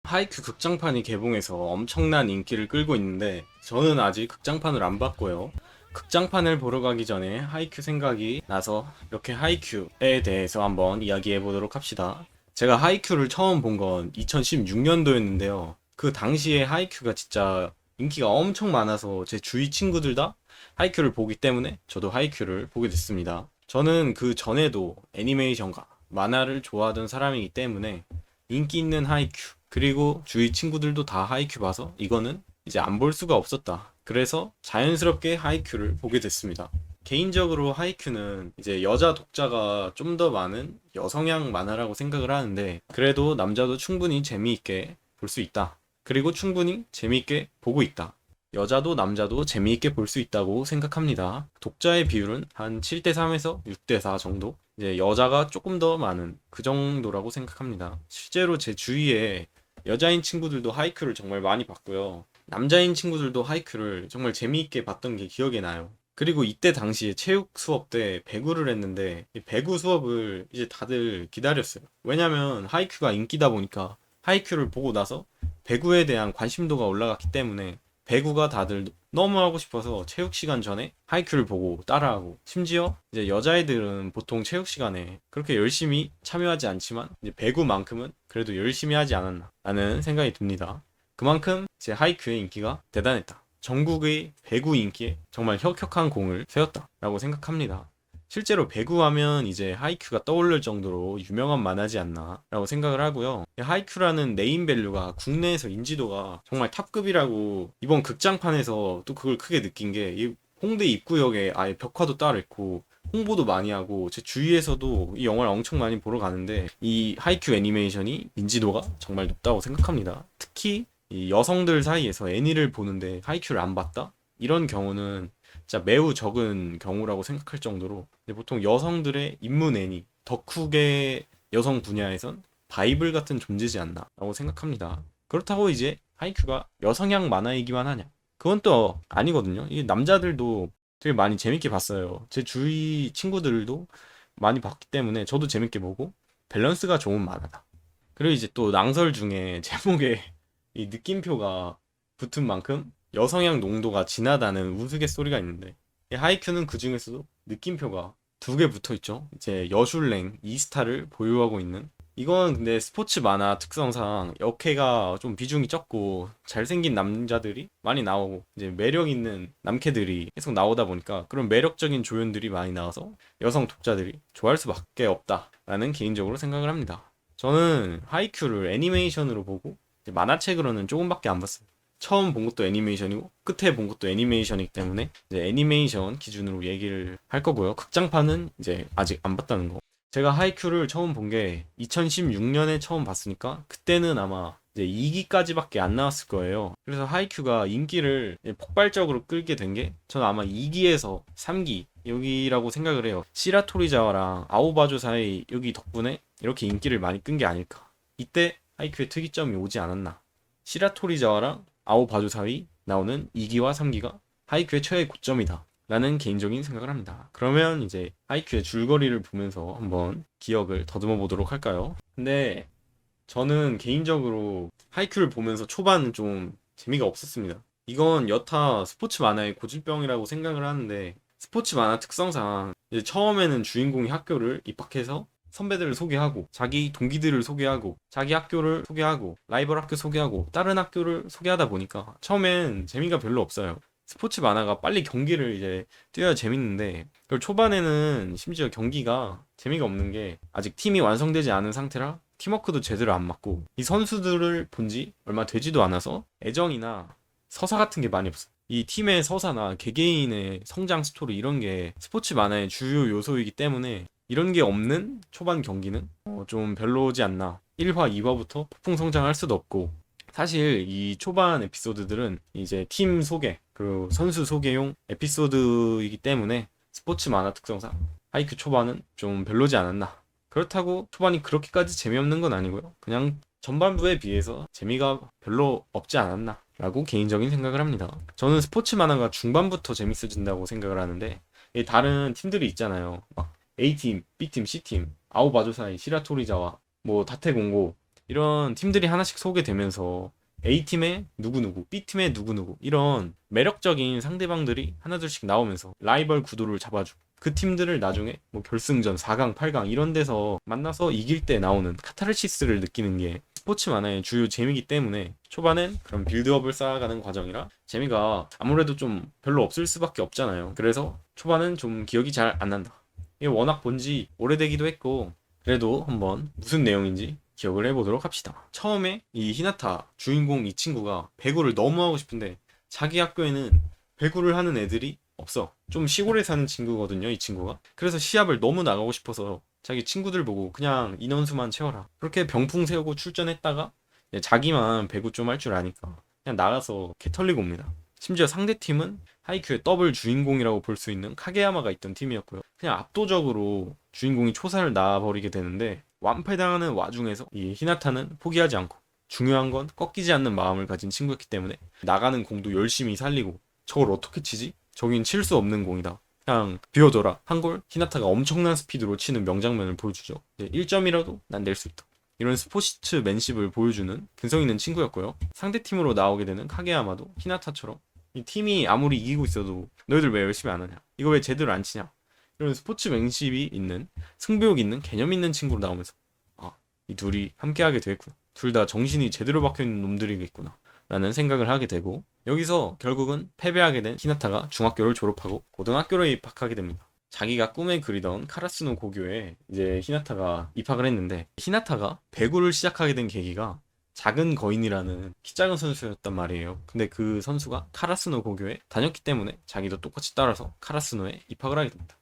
하이큐 극장판이 개봉해서 엄청난 인기를 끌고 있는데 저는 아직 극장판을 안 봤고요. 극장판을 보러 가기 전에 하이큐 생각이 나서 이렇게 하이큐에 대해서 한번 이야기해 보도록 합시다. 제가 하이큐를 처음 본 건 2016년도였는데요. 그 당시에 하이큐가 진짜 인기가 엄청 많아서 제 주위 친구들 다 하이큐를 보기 때문에 저도 하이큐를 보게 됐습니다. 저는 그 전에도 애니메이션과 만화를 좋아하던 사람이기 때문에 인기 있는 하이큐, 그리고 주위 친구들도 다 하이큐 봐서 이거는 이제 안 볼 수가 없었다. 그래서 자연스럽게 하이큐를 보게 됐습니다. 개인적으로 하이큐는 이제 여자 독자가 좀 더 많은 여성향 만화라고 생각을 하는데, 그래도 남자도 충분히 재미있게 볼 수 있다. 그리고 충분히 재미있게 보고 있다. 여자도 남자도 재미있게 볼 수 있다고 생각합니다. 독자의 비율은 한 7대3에서 6대4 정도? 이제 여자가 조금 더 많은 그 정도라고 생각합니다. 실제로 제 주위에 여자인 친구들도 하이큐를 정말 많이 봤고요. 남자인 친구들도 하이큐를 정말 재미있게 봤던 게 기억에 나요. 그리고 이때 당시에 체육 수업 때 배구를 했는데 이 배구 수업을 이제 다들 기다렸어요. 왜냐면 하이큐가 인기다 보니까 하이큐를 보고 나서 배구에 대한 관심도가 올라갔기 때문에 배구가 다들 너무 하고 싶어서 체육 시간 전에 하이큐를 보고 따라하고, 심지어 이제 여자애들은 보통 체육 시간에 그렇게 열심히 참여하지 않지만 이제 배구만큼은 그래도 열심히 하지 않았나 라는 생각이 듭니다. 그만큼 제 하이큐의 인기가 대단했다. 전국의 배구 인기에 정말 혁혁한 공을 세웠다라고 생각합니다. 실제로 배구하면 이제 하이큐가 떠오를 정도로 유명한 만화지 않나라고 생각을 하고요. 하이큐라는 네임밸류가 국내에서 인지도가 정말 탑급이라고 이번 극장판에서 또 그걸 크게 느낀 게, 이 홍대 입구역에 아예 벽화도 따로 있고 홍보도 많이 하고 제 주위에서도 이 영화를 엄청 많이 보러 가는데, 이 하이큐 애니메이션이 인지도가 정말 높다고 생각합니다. 특히 이 여성들 사이에서 애니를 보는데 하이큐를 안 봤다? 이런 경우는 진짜 매우 적은 경우라고 생각할 정도로, 근데 보통 여성들의 입문 애니, 덕후계 여성 분야에선 바이블 같은 존재지 않나 라고 생각합니다. 그렇다고 이제 하이큐가 여성향 만화이기만 하냐? 그건 또 아니거든요. 이게 남자들도 되게 많이 재밌게 봤어요. 제 주위 친구들도 많이 봤기 때문에 저도 재밌게 보고, 밸런스가 좋은 만화다. 그리고 이제 또 낭설 중에 제목에 이 느낌표가 붙은 만큼 여성향 농도가 진하다는 우스갯소리가 있는데, 이 하이큐는 그 중에서도 느낌표가 두 개 붙어 있죠. 이제 여슐랭 2스타를 보유하고 있는, 이건 근데 스포츠 만화 특성상 역해가 좀 비중이 적고 잘생긴 남자들이 많이 나오고 이제 매력 있는 남캐들이 계속 나오다 보니까 그런 매력적인 조연들이 많이 나와서 여성 독자들이 좋아할 수밖에 없다라는 개인적으로 생각을 합니다. 저는 하이큐를 애니메이션으로 보고 이제 만화책으로는 조금밖에 안 봤어요. 처음 본 것도 애니메이션이고 끝에 본 것도 애니메이션이기 때문에 이제 애니메이션 기준으로 얘기를 할 거고요. 극장판은 이제 아직 안 봤다는 거. 제가 하이큐를 처음 본 게 2016년에 처음 봤으니까 그때는 아마 이제 2기까지밖에 안 나왔을 거예요. 그래서 하이큐가 인기를 폭발적으로 끌게 된 게 저는 아마 2기에서 3기 여기라고 생각을 해요. 시라토리자와랑 아오바조 사이 여기 덕분에 이렇게 인기를 많이 끈 게 아닐까. 이때 하이큐의 특이점이 오지 않았나. 시라토리자와랑 아오바조 사이 나오는 2기와 3기가 하이큐의 최애 고점이다 라는 개인적인 생각을 합니다. 그러면 이제 하이큐의 줄거리를 보면서 한번 기억을 더듬어 보도록 할까요? 근데 저는 개인적으로 하이큐를 보면서 초반은 좀 재미가 없었습니다. 이건 여타 스포츠 만화의 고질병이라고 생각을 하는데, 스포츠 만화 특성상 이제 처음에는 주인공이 학교를 입학해서 선배들을 소개하고 자기 동기들을 소개하고 자기 학교를 소개하고 라이벌 학교 소개하고 다른 학교를 소개하다 보니까 처음엔 재미가 별로 없어요. 스포츠 만화가 빨리 경기를 이제 뛰어야 재밌는데, 그리고 초반에는 심지어 경기가 재미가 없는 게 아직 팀이 완성되지 않은 상태라 팀워크도 제대로 안 맞고, 이 선수들을 본 지 얼마 되지도 않아서 애정이나 서사 같은 게 많이 없어요. 이 팀의 서사나 개개인의 성장 스토리 이런 게 스포츠 만화의 주요 요소이기 때문에 이런 게 없는 초반 경기는 좀 별로지 않나. 1화, 2화부터 폭풍 성장할 수도 없고, 사실 이 초반 에피소드들은 이제 팀 소개, 그리고 선수 소개용 에피소드이기 때문에 스포츠 만화 특성상 하이큐 초반은 좀 별로지 않았나. 그렇다고 초반이 그렇게까지 재미없는 건 아니고요. 그냥 전반부에 비해서 재미가 별로 없지 않았나 라고 개인적인 생각을 합니다. 저는 스포츠 만화가 중반부터 재밌어진다고 생각을 하는데, 이 다른 팀들이 있잖아요. 막 A팀, B팀, C팀, 아오바조사이, 시라토리자와 뭐 다테공고 이런 팀들이 하나씩 소개되면서 A팀의 누구누구, B팀의 누구누구 이런 매력적인 상대방들이 하나둘씩 나오면서 라이벌 구도를 잡아주고 그 팀들을 나중에 뭐 결승전 4강, 8강 이런 데서 만나서 이길 때 나오는 카타르시스를 느끼는 게 스포츠 만화의 주요 재미이기 때문에 초반엔 그런 빌드업을 쌓아가는 과정이라 재미가 아무래도 좀 별로 없을 수밖에 없잖아요. 그래서 초반은 좀 기억이 잘 안 난다. 이게 워낙 본지 오래되기도 했고 그래도 한번 무슨 내용인지 기억을 해보도록 합시다. 처음에 이 히나타 주인공 이 친구가 배구를 너무 하고 싶은데 자기 학교에는 배구를 하는 애들이 없어. 좀 시골에 사는 친구거든요, 이 친구가. 그래서 시합을 너무 나가고 싶어서 자기 친구들 보고 그냥 인원수만 채워라. 그렇게 병풍 세우고 출전했다가 자기만 배구 좀 할 줄 아니까 그냥 나가서 개 털리고 옵니다. 심지어 상대팀은 하이큐의 더블 주인공이라고 볼 수 있는 카게야마가 있던 팀이었고요. 그냥 압도적으로 주인공이 초사를 놔버리게 되는데 완패당하는 와중에서 이 히나타는 포기하지 않고 중요한 건 꺾이지 않는 마음을 가진 친구였기 때문에 나가는 공도 열심히 살리고 저걸 어떻게 치지? 저긴 칠 수 없는 공이다. 그냥 비워둬라. 한 골 히나타가 엄청난 스피드로 치는 명장면을 보여주죠. 1점이라도 난 낼 수 있다. 이런 스포츠맨십을 보여주는 근성 있는 친구였고요. 상대팀으로 나오게 되는 카게야마도 히나타처럼 이 팀이 아무리 이기고 있어도 너희들 왜 열심히 안 하냐? 이거 왜 제대로 안 치냐? 이런 스포츠맨십이 있는 승부욕 있는 개념 있는 친구로 나오면서 이 둘이 함께하게 됐구나. 둘 다 정신이 제대로 박혀있는 놈들이겠구나 라는 생각을 하게 되고 여기서 결국은 패배하게 된 히나타가 중학교를 졸업하고 고등학교로 입학하게 됩니다. 자기가 꿈에 그리던 카라스노 고교에 이제 히나타가 입학을 했는데 히나타가 배구를 시작하게 된 계기가 작은 거인이라는 키 작은 선수였단 말이에요. 근데 그 선수가 카라스노 고교에 다녔기 때문에 자기도 똑같이 따라서 카라스노에 입학을 하게 됩니다.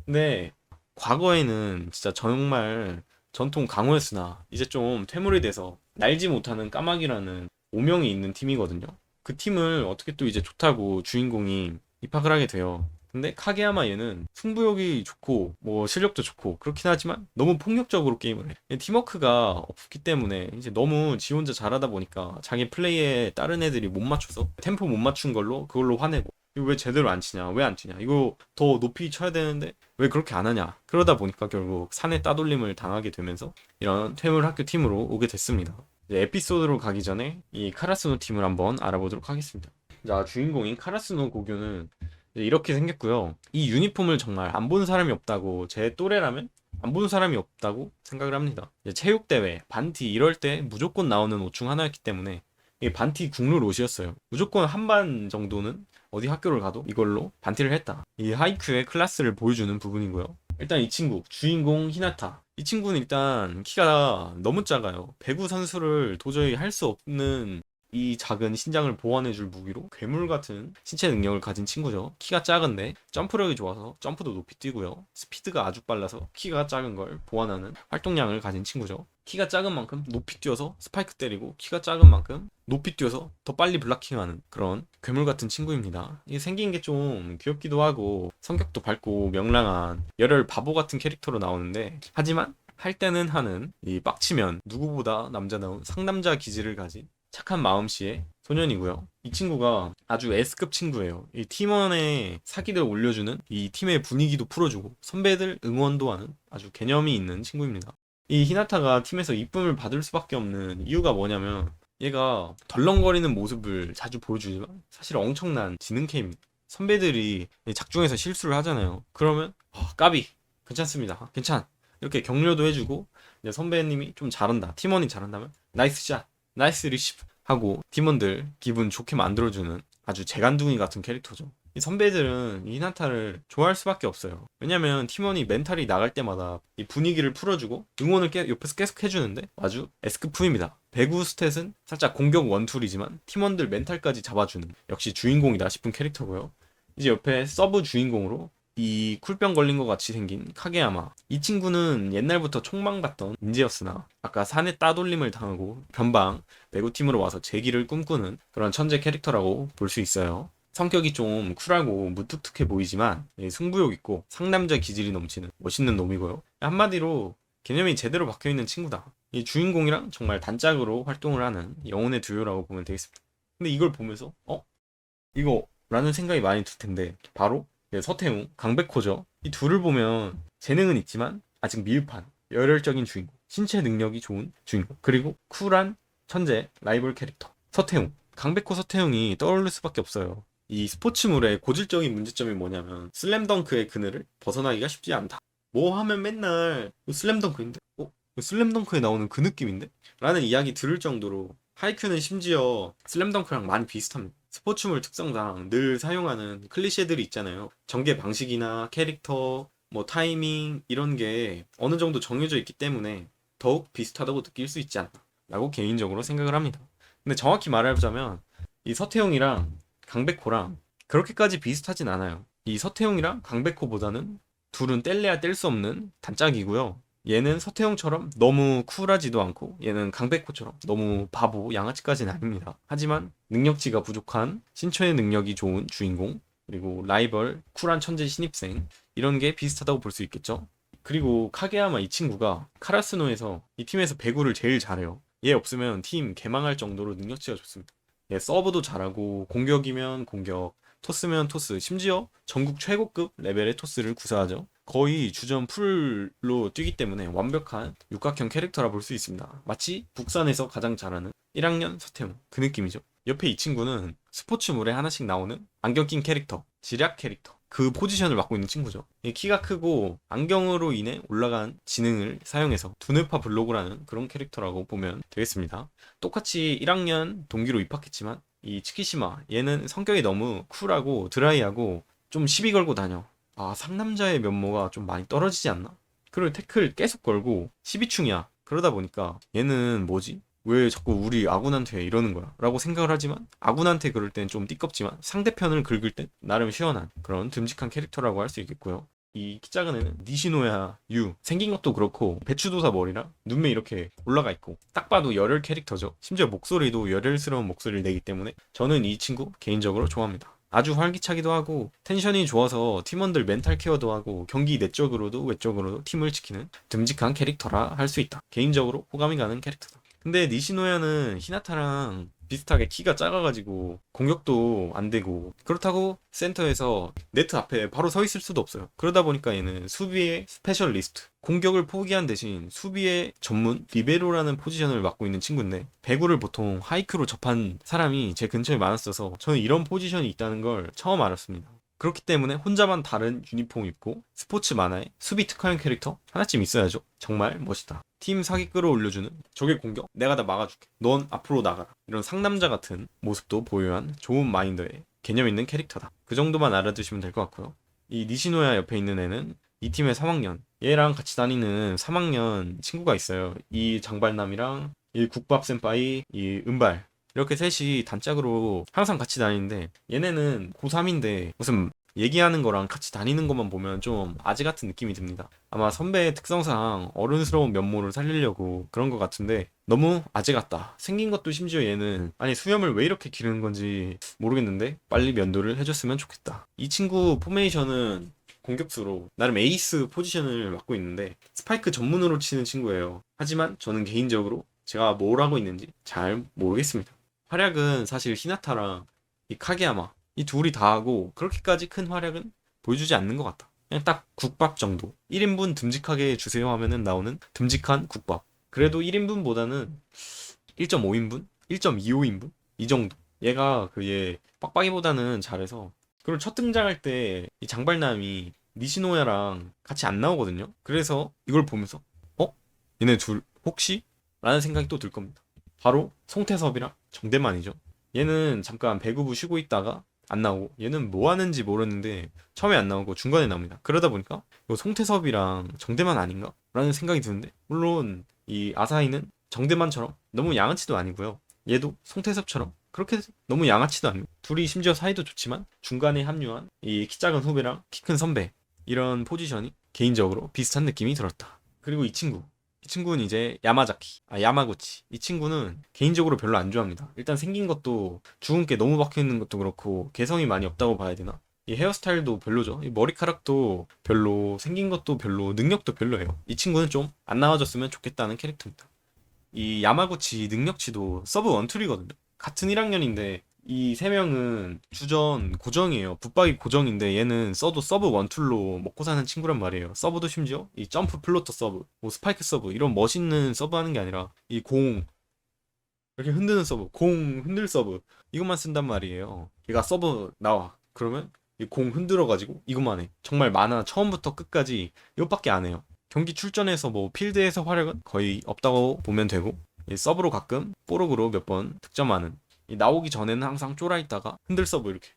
근데 과거에는 진짜 정말 전통 강호였으나 이제 좀 퇴물이 돼서 날지 못하는 까마귀라는 오명이 있는 팀이거든요. 그 팀을 어떻게 또 이제 좋다고 주인공이 입학을 하게 돼요. 근데 카게야마 얘는 승부욕이 좋고 뭐 실력도 좋고 그렇긴 하지만 너무 폭력적으로 게임을 해. 팀워크가 없기 때문에 이제 너무 지 혼자 잘하다 보니까 자기 플레이에 다른 애들이 못 맞춰서 템포 못 맞춘 걸로 그걸로 화내고 이거 왜 제대로 안 치냐 왜 안 치냐 이거 더 높이 쳐야 되는데 왜 그렇게 안 하냐 그러다 보니까 결국 산에 따돌림을 당하게 되면서 이런 퇴물 학교 팀으로 오게 됐습니다. 이제 에피소드로 가기 전에 이 카라스노 팀을 한번 알아보도록 하겠습니다. 자, 주인공인 카라스노 고교는 이렇게 생겼고요. 이 유니폼을 정말 안 본 사람이 없다고 제 또래라면 안 본 사람이 없다고 생각을 합니다. 체육대회, 반티 이럴 때 무조건 나오는 옷 중 하나였기 때문에 이게 반티 국룰 옷이었어요. 무조건 한 반 정도는 어디 학교를 가도 이걸로 반티를 했다. 이 하이큐의 클래스를 보여주는 부분이고요. 일단 이 친구, 주인공 히나타. 이 친구는 일단 키가 너무 작아요. 배구 선수를 도저히 할 수 없는 이 작은 신장을 보완해줄 무기로 괴물 같은 신체 능력을 가진 친구죠. 키가 작은데 점프력이 좋아서 점프도 높이 뛰고요. 스피드가 아주 빨라서 키가 작은 걸 보완하는 활동량을 가진 친구죠. 키가 작은 만큼 높이 뛰어서 스파이크 때리고 키가 작은 만큼 높이 뛰어서 더 빨리 블락킹하는 그런 괴물 같은 친구입니다. 이게 생긴 게 좀 귀엽기도 하고 성격도 밝고 명랑한 열혈 바보 같은 캐릭터로 나오는데 하지만 할 때는 하는 이 빡치면 누구보다 남자다운 상남자 기질을 가진 착한 마음씨의 소년이고요. 이 친구가 아주 S급 친구예요. 이 팀원의 사기를 올려주는 이 팀의 분위기도 풀어주고 선배들 응원도 하는 아주 개념이 있는 친구입니다. 이 히나타가 팀에서 이쁨을 받을 수밖에 없는 이유가 뭐냐면 얘가 덜렁거리는 모습을 자주 보여주지만 사실 엄청난 지능캐입니다. 선배들이 작중에서 실수를 하잖아요. 그러면 까비 괜찮습니다. 괜찮 이렇게 격려도 해주고 이제 선배님이 좀 잘한다 팀원이 잘한다면 나이스 샷 나이스 리시브 하고 팀원들 기분 좋게 만들어주는 아주 재간둥이 같은 캐릭터죠. 이 선배들은 이 히나타를 좋아할 수밖에 없어요. 왜냐면 팀원이 멘탈이 나갈 때마다 이 분위기를 풀어주고 응원을 옆에서 계속 해주는데 아주 S급품입니다. 배구 스탯은 살짝 공격 원툴이지만 팀원들 멘탈까지 잡아주는 역시 주인공이다 싶은 캐릭터고요. 이제 옆에 서브 주인공으로 이 쿨병 걸린 것 같이 생긴 카게야마. 이 친구는 옛날부터 총망받던 인재였으나 아까 산에 따돌림을 당하고 변방 배구팀으로 와서 재기를 꿈꾸는 그런 천재 캐릭터라고 볼 수 있어요. 성격이 좀 쿨하고 무뚝뚝해 보이지만 승부욕 있고 상남자 기질이 넘치는 멋있는 놈이고요. 한마디로 개념이 제대로 박혀있는 친구다. 이 주인공이랑 정말 단짝으로 활동을 하는 영혼의 듀오라고 보면 되겠습니다. 근데 이걸 보면서 이거 라는 생각이 많이 들 텐데 바로 서태웅, 강백호죠. 이 둘을 보면 재능은 있지만 아직 미흡한 열혈적인 주인공. 신체 능력이 좋은 주인공, 그리고 쿨한 천재 라이벌 캐릭터 서태웅. 강백호 서태웅이 떠오를 수밖에 없어요. 이 스포츠물의 고질적인 문제점이 뭐냐면 슬램덩크의 그늘을 벗어나기가 쉽지 않다. 뭐 하면 맨날 슬램덩크인데? 슬램덩크에 나오는 그 느낌인데? 라는 이야기 들을 정도로 하이큐는 심지어 슬램덩크랑 많이 비슷합니다. 스포츠물 특성상 늘 사용하는 클리셰들이 있잖아요. 전개 방식이나 캐릭터, 뭐 타이밍 이런 게 어느 정도 정해져 있기 때문에 더욱 비슷하다고 느낄 수 있지 않나 라고 개인적으로 생각을 합니다. 근데 정확히 말하자면 이 서태웅이랑 강백호랑 그렇게까지 비슷하진 않아요. 이 서태웅이랑 강백호보다는 둘은 뗄래야 뗄 수 없는 단짝이고요. 얘는 서태웅처럼 너무 쿨하지도 않고 얘는 강백호처럼 너무 바보 양아치까지는 아닙니다. 하지만 능력치가 부족한 신체의 능력이 좋은 주인공, 그리고 라이벌 쿨한 천재 신입생, 이런 게 비슷하다고 볼 수 있겠죠. 그리고 카게야마 이 친구가 카라스노에서 이 팀에서 배구를 제일 잘해요. 얘 없으면 팀 개망할 정도로 능력치가 좋습니다. 얘 서브도 잘하고 공격이면 공격, 토스면 토스, 심지어 전국 최고급 레벨의 토스를 구사하죠. 거의 주전 풀로 뛰기 때문에 완벽한 육각형 캐릭터라 볼 수 있습니다. 마치 북산에서 가장 잘하는 1학년 서태웅, 그 느낌이죠. 옆에 이 친구는 스포츠물에 하나씩 나오는 안경 낀 캐릭터, 지략 캐릭터, 그 포지션을 맡고 있는 친구죠. 키가 크고 안경으로 인해 올라간 지능을 사용해서 두뇌파 블로그라는 그런 캐릭터라고 보면 되겠습니다. 똑같이 1학년 동기로 입학했지만 이 치키시마, 얘는 성격이 너무 쿨하고 드라이하고 좀 시비 걸고 다녀. 상남자의 면모가 좀 많이 떨어지지 않나? 그리고 태클 계속 걸고 12충이야. 그러다 보니까 얘는 뭐지? 왜 자꾸 우리 아군한테 이러는 거야? 라고 생각을 하지만 아군한테 그럴 땐 좀 띠껍지만 상대편을 긁을 땐 나름 시원한 그런 듬직한 캐릭터라고 할 수 있겠고요. 이 키 작은 애는 니시노야 유, 생긴 것도 그렇고 배추도사 머리랑 눈매 이렇게 올라가 있고 딱 봐도 열혈 캐릭터죠. 심지어 목소리도 열혈스러운 목소리를 내기 때문에 저는 이 친구 개인적으로 좋아합니다. 아주 활기차기도 하고 텐션이 좋아서 팀원들 멘탈 케어도 하고 경기 내적으로도 외적으로도 팀을 지키는 듬직한 캐릭터라 할 수 있다. 개인적으로 호감이 가는 캐릭터다. 근데 니시노야는 히나타랑 비슷하게 키가 작아가지고 공격도 안 되고, 그렇다고 센터에서 네트 앞에 바로 서 있을 수도 없어요. 그러다 보니까 얘는 수비의 스페셜리스트, 공격을 포기한 대신 수비의 전문 리베로라는 포지션을 맡고 있는 친구인데, 배구를 보통 하이큐로 접한 사람이 제 근처에 많았어서 저는 이런 포지션이 있다는 걸 처음 알았습니다. 그렇기 때문에 혼자만 다른 유니폼 입고 스포츠 만화에 수비 특화형 캐릭터 하나쯤 있어야죠. 정말 멋있다. 팀 사기 끌어올려주는 적의 공격 내가 다 막아줄게, 넌 앞으로 나가라, 이런 상남자 같은 모습도 보유한 좋은 마인드의 개념 있는 캐릭터다. 그 정도만 알아두시면 될 것 같고요. 이 니시노야 옆에 있는 애는 이 팀의 3학년, 얘랑 같이 다니는 3학년 친구가 있어요. 이 장발남이랑 이 국밥 센파이, 이 은발, 이렇게 셋이 단짝으로 항상 같이 다니는데, 얘네는 고3인데 무슨 얘기하는 거랑 같이 다니는 것만 보면 좀 아재 같은 느낌이 듭니다. 아마 선배의 특성상 어른스러운 면모를 살리려고 그런 것 같은데 너무 아재 같다. 생긴 것도 심지어 얘는 아니 수염을 왜 이렇게 기르는 건지 모르겠는데 빨리 면도를 해줬으면 좋겠다. 이 친구 포메이션은 공격수로 나름 에이스 포지션을 맡고 있는데 스파이크 전문으로 치는 친구예요. 하지만 저는 개인적으로 제가 뭘 하고 있는지 잘 모르겠습니다. 활약은 사실 히나타랑 이 카게야마 이 둘이 다 하고 그렇게까지 큰 활약은 보여주지 않는 것 같다. 그냥 딱 국밥 정도, 1인분 듬직하게 주세요 하면은 나오는 듬직한 국밥. 그래도 1인분보다는 1.5인분? 1.25인분? 이 정도. 얘가 얘 빡빡이보다는 잘해서. 그리고 첫 등장할 때 이 장발남이 니시노야랑 같이 안 나오거든요. 그래서 이걸 보면서 얘네 둘 혹시? 라는 생각이 또 들 겁니다. 바로 송태섭이랑 정대만이죠. 얘는 잠깐 배구부 쉬고 있다가 안 나오고, 얘는 뭐 하는지 모르는데 처음에 안 나오고 중간에 나옵니다. 그러다 보니까 이거 송태섭이랑 정대만 아닌가? 라는 생각이 드는데, 물론 이 아사히는 정대만처럼 너무 양아치도 아니고요. 얘도 송태섭처럼 그렇게 너무 양아치도 아니고, 둘이 심지어 사이도 좋지만 중간에 합류한 이 키 작은 후배랑 키 큰 선배, 이런 포지션이 개인적으로 비슷한 느낌이 들었다. 그리고 이 친구는 이제 야마구치. 이 친구는 개인적으로 별로 안 좋아합니다. 일단 생긴 것도 죽은 게 너무 박혀있는 것도 그렇고 개성이 많이 없다고 봐야 되나? 이 헤어스타일도 별로죠. 이 머리카락도 별로, 생긴 것도 별로, 능력도 별로예요. 이 친구는 좀 안 나와줬으면 좋겠다는 캐릭터입니다. 이 야마구치 능력치도 서브 원툴이거든요. 같은 1학년인데 이 세 명은 주전 고정이에요. 붙박이 고정인데 얘는 써도 서브 원툴로 먹고 사는 친구란 말이에요. 서브도 심지어 이 점프 플로터 서브, 뭐 스파이크 서브 이런 멋있는 서브 하는 게 아니라 이 공 이렇게 흔드는 서브, 공 흔들 서브 이것만 쓴단 말이에요. 얘가 서브 나와. 그러면 이 공 흔들어 가지고 이것만 해. 정말 많아. 처음부터 끝까지 이것밖에 안 해요. 경기 출전해서 뭐 필드에서 활약은 거의 없다고 보면 되고 이 서브로 가끔 뽀록으로 몇 번 득점하는 이 나오기 전에는 항상 쫄아 있다가 흔들 서브 이렇게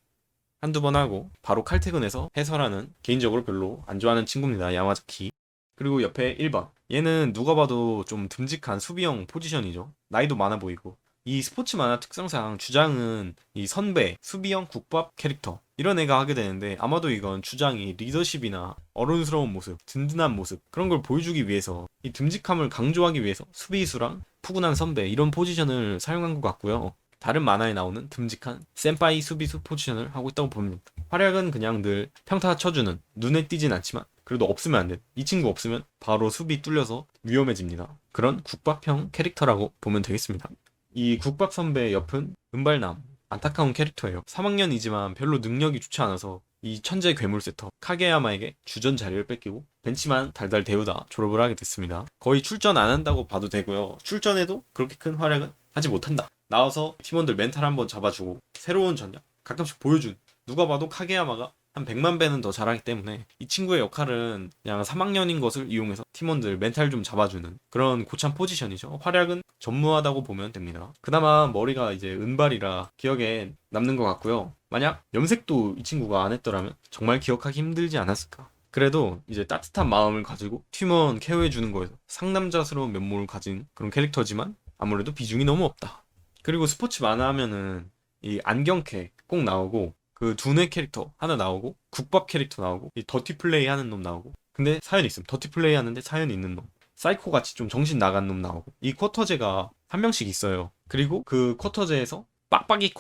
한두 번 하고 바로 칼퇴근해서 해설하는 개인적으로 별로 안 좋아하는 친구입니다. 야마자키. 그리고 옆에 1번. 얘는 누가 봐도 좀 듬직한 수비형 포지션이죠. 나이도 많아 보이고. 이 스포츠 만화 특성상 주장은 이 선배, 수비형 국밥 캐릭터 이런 애가 하게 되는데 아마도 이건 주장이 리더십이나 어른스러운 모습, 든든한 모습 그런 걸 보여주기 위해서 이 듬직함을 강조하기 위해서 수비수랑 푸근한 선배 이런 포지션을 사용한 것 같고요. 다른 만화에 나오는 듬직한 센파이 수비수 포지션을 하고 있다고 봅니다. 활약은 그냥 늘 평타 쳐주는 눈에 띄진 않지만 그래도 없으면 안 돼. 이 친구 없으면 바로 수비 뚫려서 위험해집니다. 그런 국밥형 캐릭터라고 보면 되겠습니다. 이 국밥 선배의 옆은 은발남 안타까운 캐릭터예요. 3학년이지만 별로 능력이 좋지 않아서 이 천재 괴물 세터 카게야마에게 주전 자리를 뺏기고 벤치만 달달 데우다 졸업을 하게 됐습니다. 거의 출전 안 한다고 봐도 되고요. 출전해도 그렇게 큰 활약은 하지 못한다. 나와서 팀원들 멘탈 한번 잡아주고 새로운 전략 가끔씩 보여준 누가 봐도 카게야마가 한 100만 배는 더 잘하기 때문에 이 친구의 역할은 그냥 3학년인 것을 이용해서 팀원들 멘탈 좀 잡아주는 그런 고참 포지션이죠. 활약은 전무하다고 보면 됩니다. 그나마 머리가 이제 은발이라 기억에 남는 것 같고요. 만약 염색도 이 친구가 안 했더라면 정말 기억하기 힘들지 않았을까. 그래도 이제 따뜻한 마음을 가지고 팀원 케어해주는 거에서 상남자스러운 면모를 가진 그런 캐릭터지만 아무래도 비중이 너무 없다. 그리고 스포츠 만화 하면은 이 안경캐 꼭 나오고 그 두뇌 캐릭터 하나 나오고 국밥 캐릭터 나오고 이 더티 플레이 하는 놈 나오고 근데 사연이 있음. 더티 플레이 하는데 사연이 있는 놈. 사이코 같이 좀 정신 나간 놈 나오고 이 쿼터제가 한 명씩 있어요. 그리고 그 쿼터제에서 빡빡이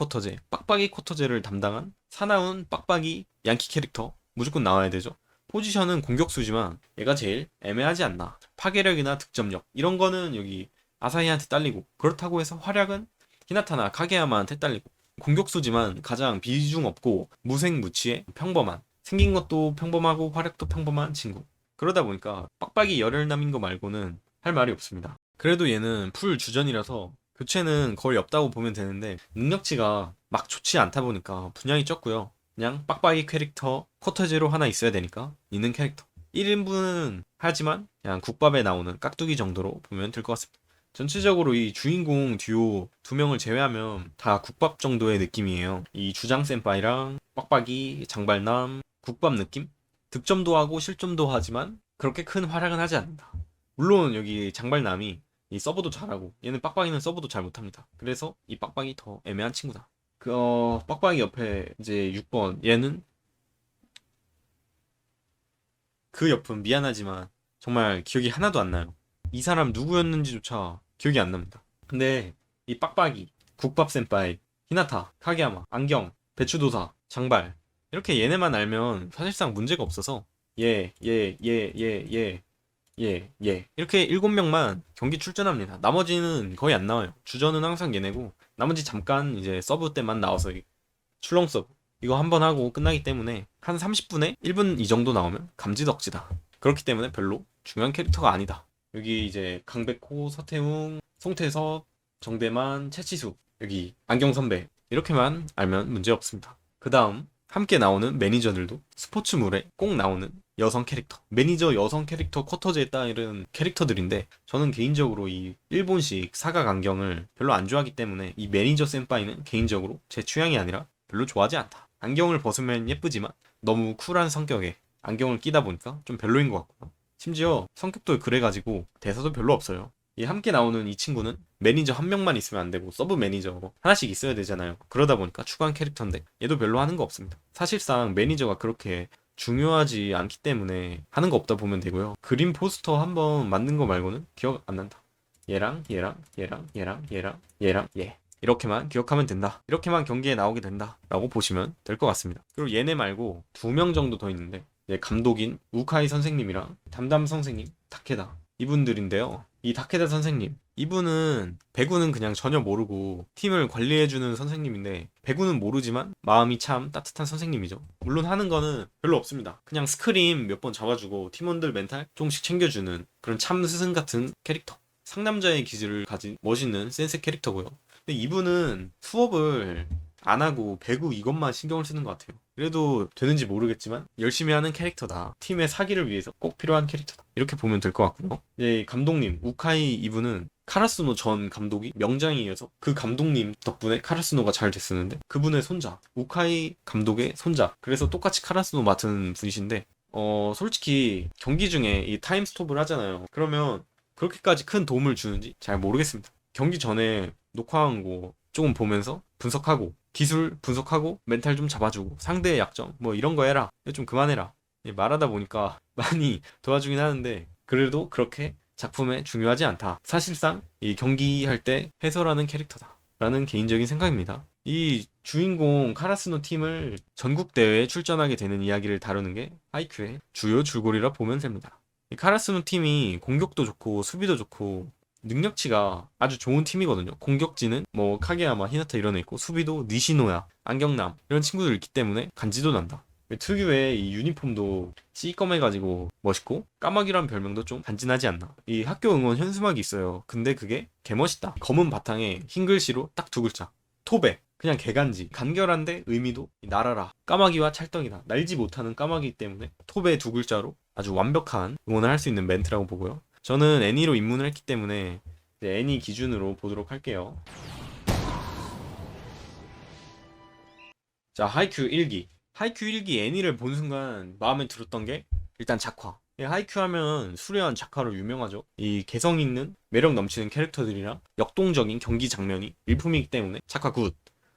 쿼터제를 담당한 사나운 빡빡이 양키 캐릭터 무조건 나와야 되죠. 포지션은 공격수지만 얘가 제일 애매하지 않나. 파괴력이나 득점력 이런 거는 여기 아사히한테 딸리고 그렇다고 해서 활약은 히나타나 카게야마한테 딸리고 공격수지만 가장 비중 없고 무색무취해 평범한 생긴 것도 평범하고 활약도 평범한 친구. 그러다 보니까 빡빡이 열혈남인 거 말고는 할 말이 없습니다. 그래도 얘는 풀 주전이라서 교체는 거의 없다고 보면 되는데 능력치가 막 좋지 않다 보니까 분량이 적고요. 그냥 빡빡이 캐릭터 쿼터제로 하나 있어야 되니까 있는 캐릭터 1인분은 하지만 그냥 국밥에 나오는 깍두기 정도로 보면 될 것 같습니다. 전체적으로 이 주인공 듀오 두 명을 제외하면 다 국밥 정도의 느낌이에요. 이 주장 센파이랑 빡빡이, 장발남, 국밥 느낌? 득점도 하고 실점도 하지만 그렇게 큰 활약은 하지 않는다. 물론 여기 장발남이 이 서브도 잘하고 얘는 빡빡이는 서브도 잘 못합니다. 그래서 이 빡빡이 더 애매한 친구다. 빡빡이 옆에 이제 6번 얘는 그 옆은 미안하지만 정말 기억이 하나도 안 나요. 이 사람 누구였는지조차 기억이 안 납니다. 근데 이 빡빡이, 국밥 센파이, 히나타, 카게야마, 안경, 배추도사, 장발 이렇게 얘네만 알면 사실상 문제가 없어서 이렇게 7명만 경기 출전합니다. 나머지는 거의 안 나와요. 주전은 항상 얘네고 나머지 잠깐 이제 서브 때만 나와서 출렁 서브 이거 한 번 하고 끝나기 때문에 한 30분에 1분 이 정도 나오면 감지덕지다. 그렇기 때문에 별로 중요한 캐릭터가 아니다. 여기 이제 강백호, 서태웅, 송태섭, 정대만, 채치수 여기 안경 선배 이렇게만 알면 문제 없습니다. 그 다음 함께 나오는 매니저들도 스포츠물에 꼭 나오는 여성 캐릭터 매니저 여성 캐릭터 쿼터제에 따른 캐릭터들인데 저는 개인적으로 이 일본식 사각 안경을 별로 안 좋아하기 때문에 이 매니저 센파이는 개인적으로 제 취향이 아니라 별로 좋아하지 않다. 안경을 벗으면 예쁘지만 너무 쿨한 성격에 안경을 끼다 보니까 좀 별로인 것 같고요. 심지어 성격도 그래가지고 대사도 별로 없어요. 이 함께 나오는 이 친구는 매니저 한 명만 있으면 안 되고 서브 매니저 하나씩 있어야 되잖아요. 그러다 보니까 추가한 캐릭터인데 얘도 별로 하는 거 없습니다. 사실상 매니저가 그렇게 중요하지 않기 때문에 하는 거 없다 보면 되고요. 그림 포스터 한번 만든 거 말고는 기억 안 난다. 얘랑 얘 이렇게만 기억하면 된다. 이렇게만 경기에 나오게 된다 라고 보시면 될 것 같습니다. 그리고 얘네 말고 2명 정도 더 있는데 감독인 우카이 선생님이랑 담담 선생님 타케다 이분들인데요. 이 타케다 선생님 이분은 배구는 그냥 전혀 모르고 팀을 관리해주는 선생님인데 배구는 모르지만 마음이 참 따뜻한 선생님이죠. 물론 하는 거는 별로 없습니다. 그냥 스크림 몇 번 잡아주고 팀원들 멘탈 조금씩 챙겨주는 그런 참 스승 같은 캐릭터. 상남자의 기질을 가진 멋있는 센세 캐릭터고요. 근데 이분은 수업을 안 하고 배구 이것만 신경을 쓰는 것 같아요. 그래도 되는지 모르겠지만 열심히 하는 캐릭터다. 팀의 사기를 위해서 꼭 필요한 캐릭터다. 이렇게 보면 될 것 같고요. 이제 감독님 우카이 이분은 카라스노 전 감독이 명장이어서 그 감독님 덕분에 카라스노가 잘 됐었는데 그분의 손자 우카이 감독의 손자. 그래서 똑같이 카라스노 맡은 분이신데 솔직히 경기 중에 이 타임 스톱을 하잖아요. 그러면 그렇게까지 큰 도움을 주는지 잘 모르겠습니다. 경기 전에 녹화한 거 조금 보면서 분석하고 기술 분석하고 멘탈 좀 잡아주고 상대의 약점 뭐 이런 거 해라. 좀 그만해라. 말하다 보니까 많이 도와주긴 하는데 그래도 그렇게 작품에 중요하지 않다. 사실상 이 경기할 때 해설하는 캐릭터다. 라는 개인적인 생각입니다. 이 주인공 카라스노 팀을 전국 대회에 출전하게 되는 이야기를 다루는 게 하이큐의 주요 줄거리라 보면 됩니다. 이 카라스노 팀이 공격도 좋고 수비도 좋고 능력치가 아주 좋은 팀이거든요. 공격진은 뭐 카게야마, 히나타 이런 애 있고 수비도 니시노야, 안경남 이런 친구들 있기 때문에 간지도 난다. 특유의 이 유니폼도 시꺼매가지고 멋있고 까마귀란 별명도 좀 간지나지 않나. 이 학교 응원 현수막이 있어요. 근데 그게 개멋있다. 검은 바탕에 흰 글씨로 딱 두 글자 토베. 그냥 개간지. 간결한데 의미도 날아라. 까마귀와 찰떡이다. 날지 못하는 까마귀 때문에 토베 두 글자로 아주 완벽한 응원을 할 수 있는 멘트라고 보고요. 저는 애니로 입문을 했기 때문에 이제 애니 기준으로 보도록 할게요. 자, 하이큐 1기. 하이큐 1기 애니를 본 순간 마음에 들었던 게 일단 작화. 하이큐 하면 수려한 작화로 유명하죠. 이 개성 있는 매력 넘치는 캐릭터들이랑 역동적인 경기 장면이 일품이기 때문에 작화 굿.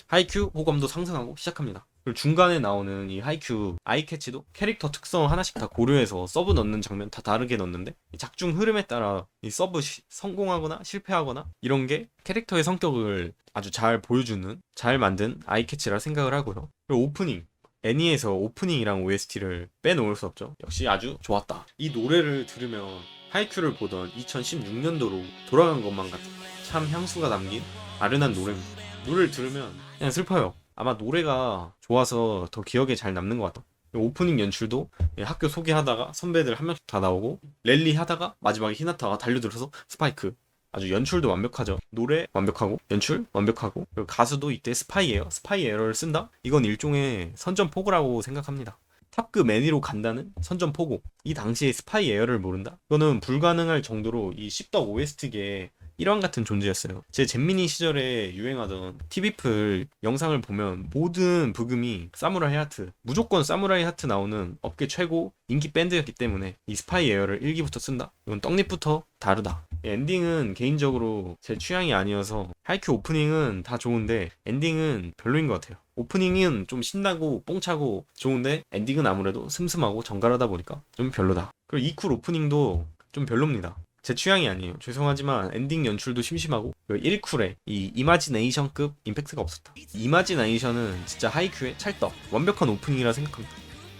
하이큐 호감도 상승하고 시작합니다. 그리고 중간에 나오는 이 하이큐 아이캐치도 캐릭터 특성 하나씩 다 고려해서 서브 넣는 장면 다 다르게 넣는데 이 작중 흐름에 따라 이 서브 성공하거나 실패하거나 이런 게 캐릭터의 성격을 아주 잘 보여주는 잘 만든 아이캐치라 생각을 하고요. 그리고 오프닝 애니에서 오프닝이랑 OST를 빼놓을 수 없죠. 역시 아주 좋았다. 이 노래를 들으면 하이큐를 보던 2016년도로 돌아간 것만 같은 참 향수가 담긴 아련한 노래입니다. 노래를 들으면 그냥 슬퍼요. 아마 노래가 좋아서 더 기억에 잘 남는 것 같다. 오프닝 연출도 학교 소개하다가 선배들 한 명씩 다 나오고 랠리 하다가 마지막에 히나타가 달려들어서 스파이크. 아주 연출도 완벽하죠. 노래 완벽하고 연출 완벽하고 그리고 가수도 이때 스파이예요. 스파이 에러를 쓴다? 이건 일종의 선전포고라고 생각합니다. 탑급 애니로 간다는 선전포고. 이 당시에 스파이 에어를 모른다? 이거는 불가능할 정도로 이 씹덕 OST계 일환 같은 존재였어요. 제 잼민이 시절에 유행하던 티비플 영상을 보면 모든 부금이 사무라이 하트, 무조건 사무라이 하트 나오는 업계 최고 인기 밴드였기 때문에 이 스파이 에어를 1기부터 쓴다? 이건 떡잎부터 다르다. 엔딩은 개인적으로 제 취향이 아니어서 하이큐 오프닝은 다 좋은데 엔딩은 별로인 것 같아요. 오프닝은 좀 신나고 뽕차고 좋은데 엔딩은 아무래도 슴슴하고 정갈하다 보니까 좀 별로다. 그리고 이쿨 오프닝도 좀 별로입니다. 제 취향이 아니에요. 죄송하지만 엔딩 연출도 심심하고 1쿨에 이 이마지네이션급 임팩트가 없었다. 이마지네이션은 진짜 하이큐의 찰떡 완벽한 오프닝이라 생각합니다.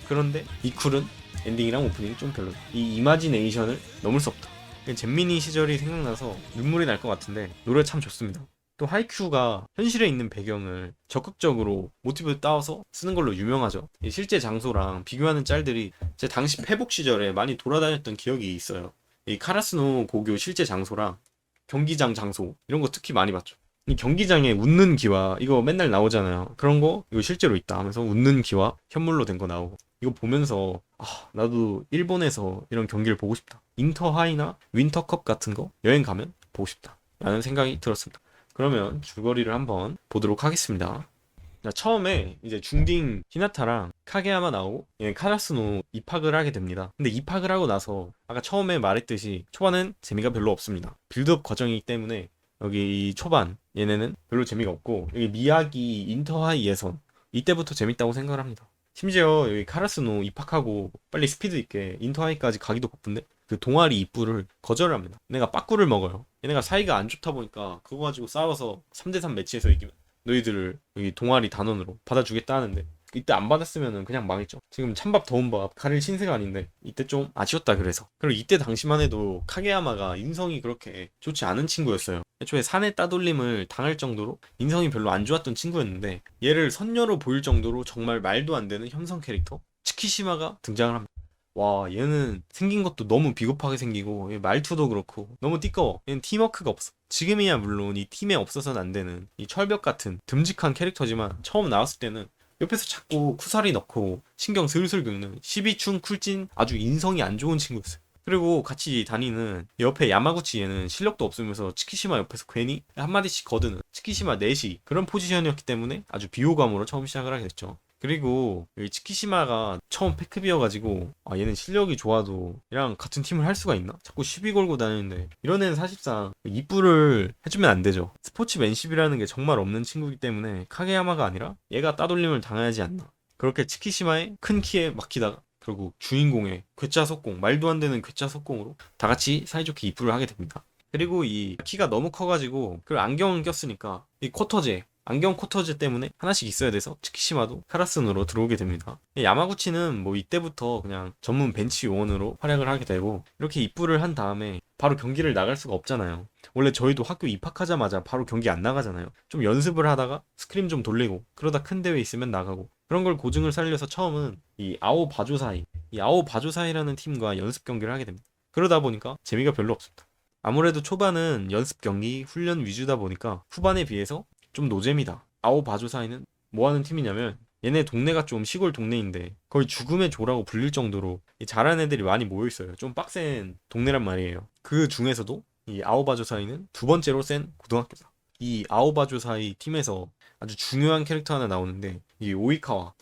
그런데 2쿨은 엔딩이랑 오프닝이 좀 별로다. 이 이마지네이션을 넘을 수 없다. 잼민이 시절이 생각나서 눈물이 날 것 같은데 노래 참 좋습니다. 또 하이큐가 현실에 있는 배경을 적극적으로 모티브 따와서 쓰는 걸로 유명하죠. 실제 장소랑 비교하는 짤들이 제 당시 페북 시절에 많이 돌아다녔던 기억이 있어요. 이 카라스노 고교 실제 장소랑 경기장 장소 이런 거 특히 많이 봤죠. 이 경기장에 웃는 기와 이거 맨날 나오잖아요. 그런 거 이거 실제로 있다 하면서 웃는 기와 현물로 된 거 나오고 이거 보면서 나도 일본에서 이런 경기를 보고 싶다. 인터하이나 윈터컵 같은 거 여행 가면 보고 싶다 라는 생각이 들었습니다. 그러면 줄거리를 한번 보도록 하겠습니다. 처음에 이제 중딩 히나타랑 카게야마 나오고 카라스노 입학을 하게 됩니다. 근데 입학을 하고 나서 아까 처음에 말했듯이 초반은 재미가 별로 없습니다. 빌드업 과정이기 때문에 여기 초반 얘네는 별로 재미가 없고 여기 미야기 인터하이 예선 이때부터 재밌다고 생각을 합니다. 심지어 여기 카라스노 입학하고 빨리 스피드 있게 인터하이까지 가기도 바쁜데 그 동아리 입부를 거절을 합니다. 얘네가 빠꾸를 먹어요. 얘네가 사이가 안 좋다 보니까 그거 가지고 싸워서 3대3 매치에서 이기면 너희들을 여기 동아리 단원으로 받아주겠다 하는데 이때 안 받았으면은 그냥 망했죠. 지금 찬밥 더운 밥 가릴 신세가 아닌데 이때 좀 아쉬웠다 그래서. 그리고 이때 당시만 해도 카게야마가 인성이 그렇게 좋지 않은 친구였어요. 애초에 사내 따돌림을 당할 정도로 인성이 별로 안 좋았던 친구였는데 얘를 선녀로 보일 정도로 정말 말도 안 되는 혐성 캐릭터 츠키시마가 등장을 합니다. 와, 얘는 생긴 것도 너무 비겁하게 생기고 얘 말투도 그렇고 너무 띠꺼워. 얘는 팀워크가 없어. 지금이야 물론 이 팀에 없어서는 안 되는 이 철벽 같은 듬직한 캐릭터지만 처음 나왔을 때는 옆에서 자꾸 쿠사리 넣고 신경 슬슬 긁는 12충 쿨진 아주 인성이 안 좋은 친구였어요. 그리고 같이 다니는 옆에 야마구치 얘는 실력도 없으면서 치키시마 옆에서 괜히 한마디씩 거드는 치키시마 넷이 그런 포지션이었기 때문에 아주 비호감으로 처음 시작을 하게 됐죠. 그리고 이 치키시마가 처음 패급이어가지고 아 얘는 실력이 좋아도 얘랑 같은 팀을 할 수가 있나? 자꾸 시비 걸고 다니는데 이런 애는 사실상 입부를 해주면 안 되죠. 스포츠맨십이라는 게 정말 없는 친구이기 때문에 카게야마가 아니라 얘가 따돌림을 당해야지 않나. 그렇게 치키시마의 큰 키에 막히다가 결국 주인공의 괴짜 속공, 말도 안 되는 괴짜 속공으로 다 같이 사이좋게 입부를 하게 됩니다. 그리고 이 키가 너무 커가지고 그리고 안경을 꼈으니까 이 쿼터제 안경 쿼터제 때문에 하나씩 있어야 돼서 츠키시마도 카라슨으로 들어오게 됩니다. 야마구치는 뭐 이때부터 그냥 전문 벤치 요원으로 활약을 하게 되고 이렇게 입부를 한 다음에 바로 경기를 나갈 수가 없잖아요. 원래 저희도 학교 입학하자마자 바로 경기 안 나가잖아요. 좀 연습을 하다가 스크림 좀 돌리고 그러다 큰 대회 있으면 나가고 그런 걸 고증을 살려서 처음은 이 아오 바조사이 이 아오 바조사이라는 팀과 연습 경기를 하게 됩니다. 그러다 보니까 재미가 별로 없습니다. 아무래도 초반은 연습 경기, 훈련 위주다 보니까 후반에 비해서 좀 노잼이다. 아오 바조사이는 뭐 하는 팀이냐면 얘네 동네가 좀 시골 동네인데 거의 죽음의 조라고 불릴 정도로 잘하는 애들이 많이 모여있어요. 좀 빡센 동네란 말이에요. 그 중에서도 이 아오 바조사이는 두 번째로 센 고등학교다. 이 아오 바조사이 팀에서 아주 중요한 캐릭터 하나 나오는데 이 오이카와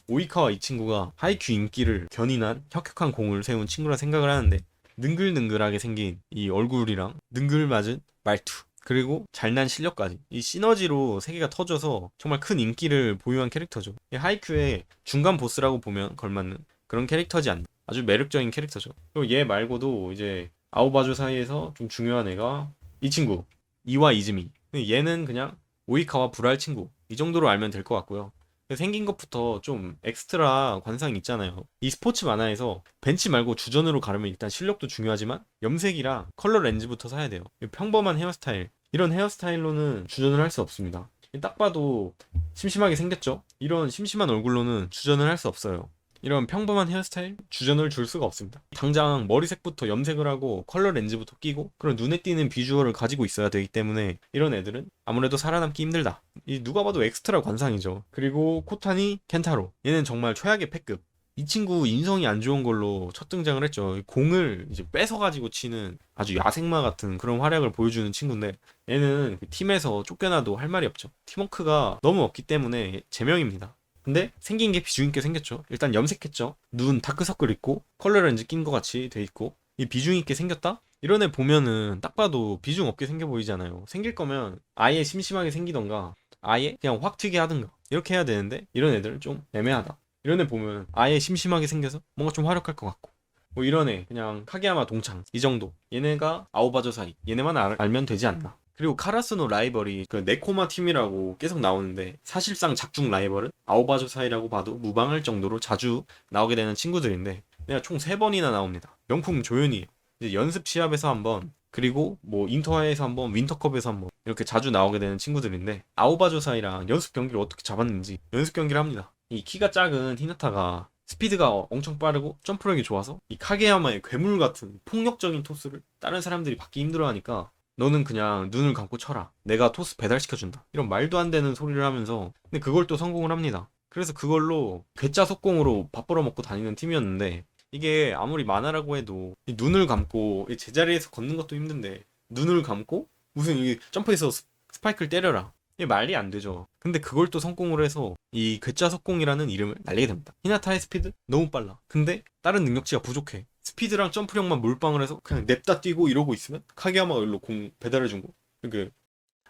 이 친구가 하이큐 인기를 견인한 혁혁한 공을 세운 친구라 생각을 하는데 능글능글하게 생긴 이 얼굴이랑 능글맞은 말투 그리고 잘난 실력까지 이 시너지로 세계가 터져서 정말 큰 인기를 보유한 캐릭터죠. 이 하이큐의 중간 보스라고 보면 걸맞는 그런 캐릭터지 않나. 아주 매력적인 캐릭터죠. 그리고 얘 말고도 이제 아오바조 사이에서 좀 중요한 애가 이 친구 이와 이즈미. 얘는 그냥 오이카와 불알 친구 이 정도로 알면 될 것 같고요. 생긴 것부터 좀 엑스트라 관상이 있잖아요. 이 스포츠 만화에서 벤치 말고 주전으로 가려면 일단 실력도 중요하지만 염색이랑 컬러 렌즈부터 사야 돼요. 평범한 헤어스타일 이런 헤어스타일로는 주전을 할 수 없습니다. 딱 봐도 심심하게 생겼죠? 이런 심심한 얼굴로는 주전을 할 수 없어요. 이런 평범한 헤어스타일 주전을 줄 수가 없습니다. 당장 머리색부터 염색을 하고 컬러 렌즈부터 끼고 그런 눈에 띄는 비주얼을 가지고 있어야 되기 때문에 이런 애들은 아무래도 살아남기 힘들다. 이 누가 봐도 엑스트라 관상이죠. 그리고 코타니 켄타로 얘는 정말 최악의 패급. 이 친구 인성이 안 좋은 걸로 첫 등장을 했죠. 공을 이제 뺏어가지고 치는 아주 야생마 같은 그런 활약을 보여주는 친구인데 얘는 팀에서 쫓겨나도 할 말이 없죠. 팀워크가 너무 없기 때문에 제명입니다. 근데 생긴 게 비중 있게 생겼죠. 일단 염색했죠. 눈 다크서클 있고 컬러 렌즈 낀 것 같이 돼 있고 이 비중 있게 생겼다? 이런 애 보면은 딱 봐도 비중 없게 생겨 보이잖아요. 생길 거면 아예 심심하게 생기던가 아예 그냥 확 튀게 하든가 이렇게 해야 되는데 이런 애들은 좀 애매하다. 이런 애 보면 아예 심심하게 생겨서 뭔가 좀 화력할 것 같고 뭐 이런 애 그냥 카게야마 동창 이 정도. 얘네가 아오바조 사이 얘네만 알면 되지 않나. 그리고 카라스노 라이벌이 그 네코마 팀이라고 계속 나오는데 사실상 작중 라이벌은 아오바조 사이라고 봐도 무방할 정도로 자주 나오게 되는 친구들인데 내가 총 3번이나 나옵니다. 명품 조연이에요. 이제 연습 시합에서 한번 그리고 뭐 인터하이에서 한번 윈터컵에서 한번 이렇게 자주 나오게 되는 친구들인데 아오바조 사이랑 연습 경기를 어떻게 잡았는지 연습 경기를 합니다. 이 키가 작은 히나타가 스피드가 엄청 빠르고 점프력이 좋아서 이 카게야마의 괴물 같은 폭력적인 토스를 다른 사람들이 받기 힘들어하니까 너는 그냥 눈을 감고 쳐라. 내가 토스 배달시켜준다. 이런 말도 안 되는 소리를 하면서 근데 그걸 또 성공을 합니다. 그래서 그걸로 괴짜 속공으로 밥 벌어먹고 다니는 팀이었는데 이게 아무리 만화라고 해도 이 눈을 감고 이 제자리에서 걷는 것도 힘든데 눈을 감고 무슨 이 점프해서 스파이크를 때려라. 이게 말이 안 되죠. 근데 그걸 또 성공을 해서 이 괴짜 속공이라는 이름을 날리게 됩니다. 히나타의 스피드 너무 빨라. 근데 다른 능력치가 부족해. 스피드랑 점프력만 몰빵을 해서 그냥 냅다 뛰고 이러고 있으면 카게야마가 일로 공 배달해준 거. 이렇게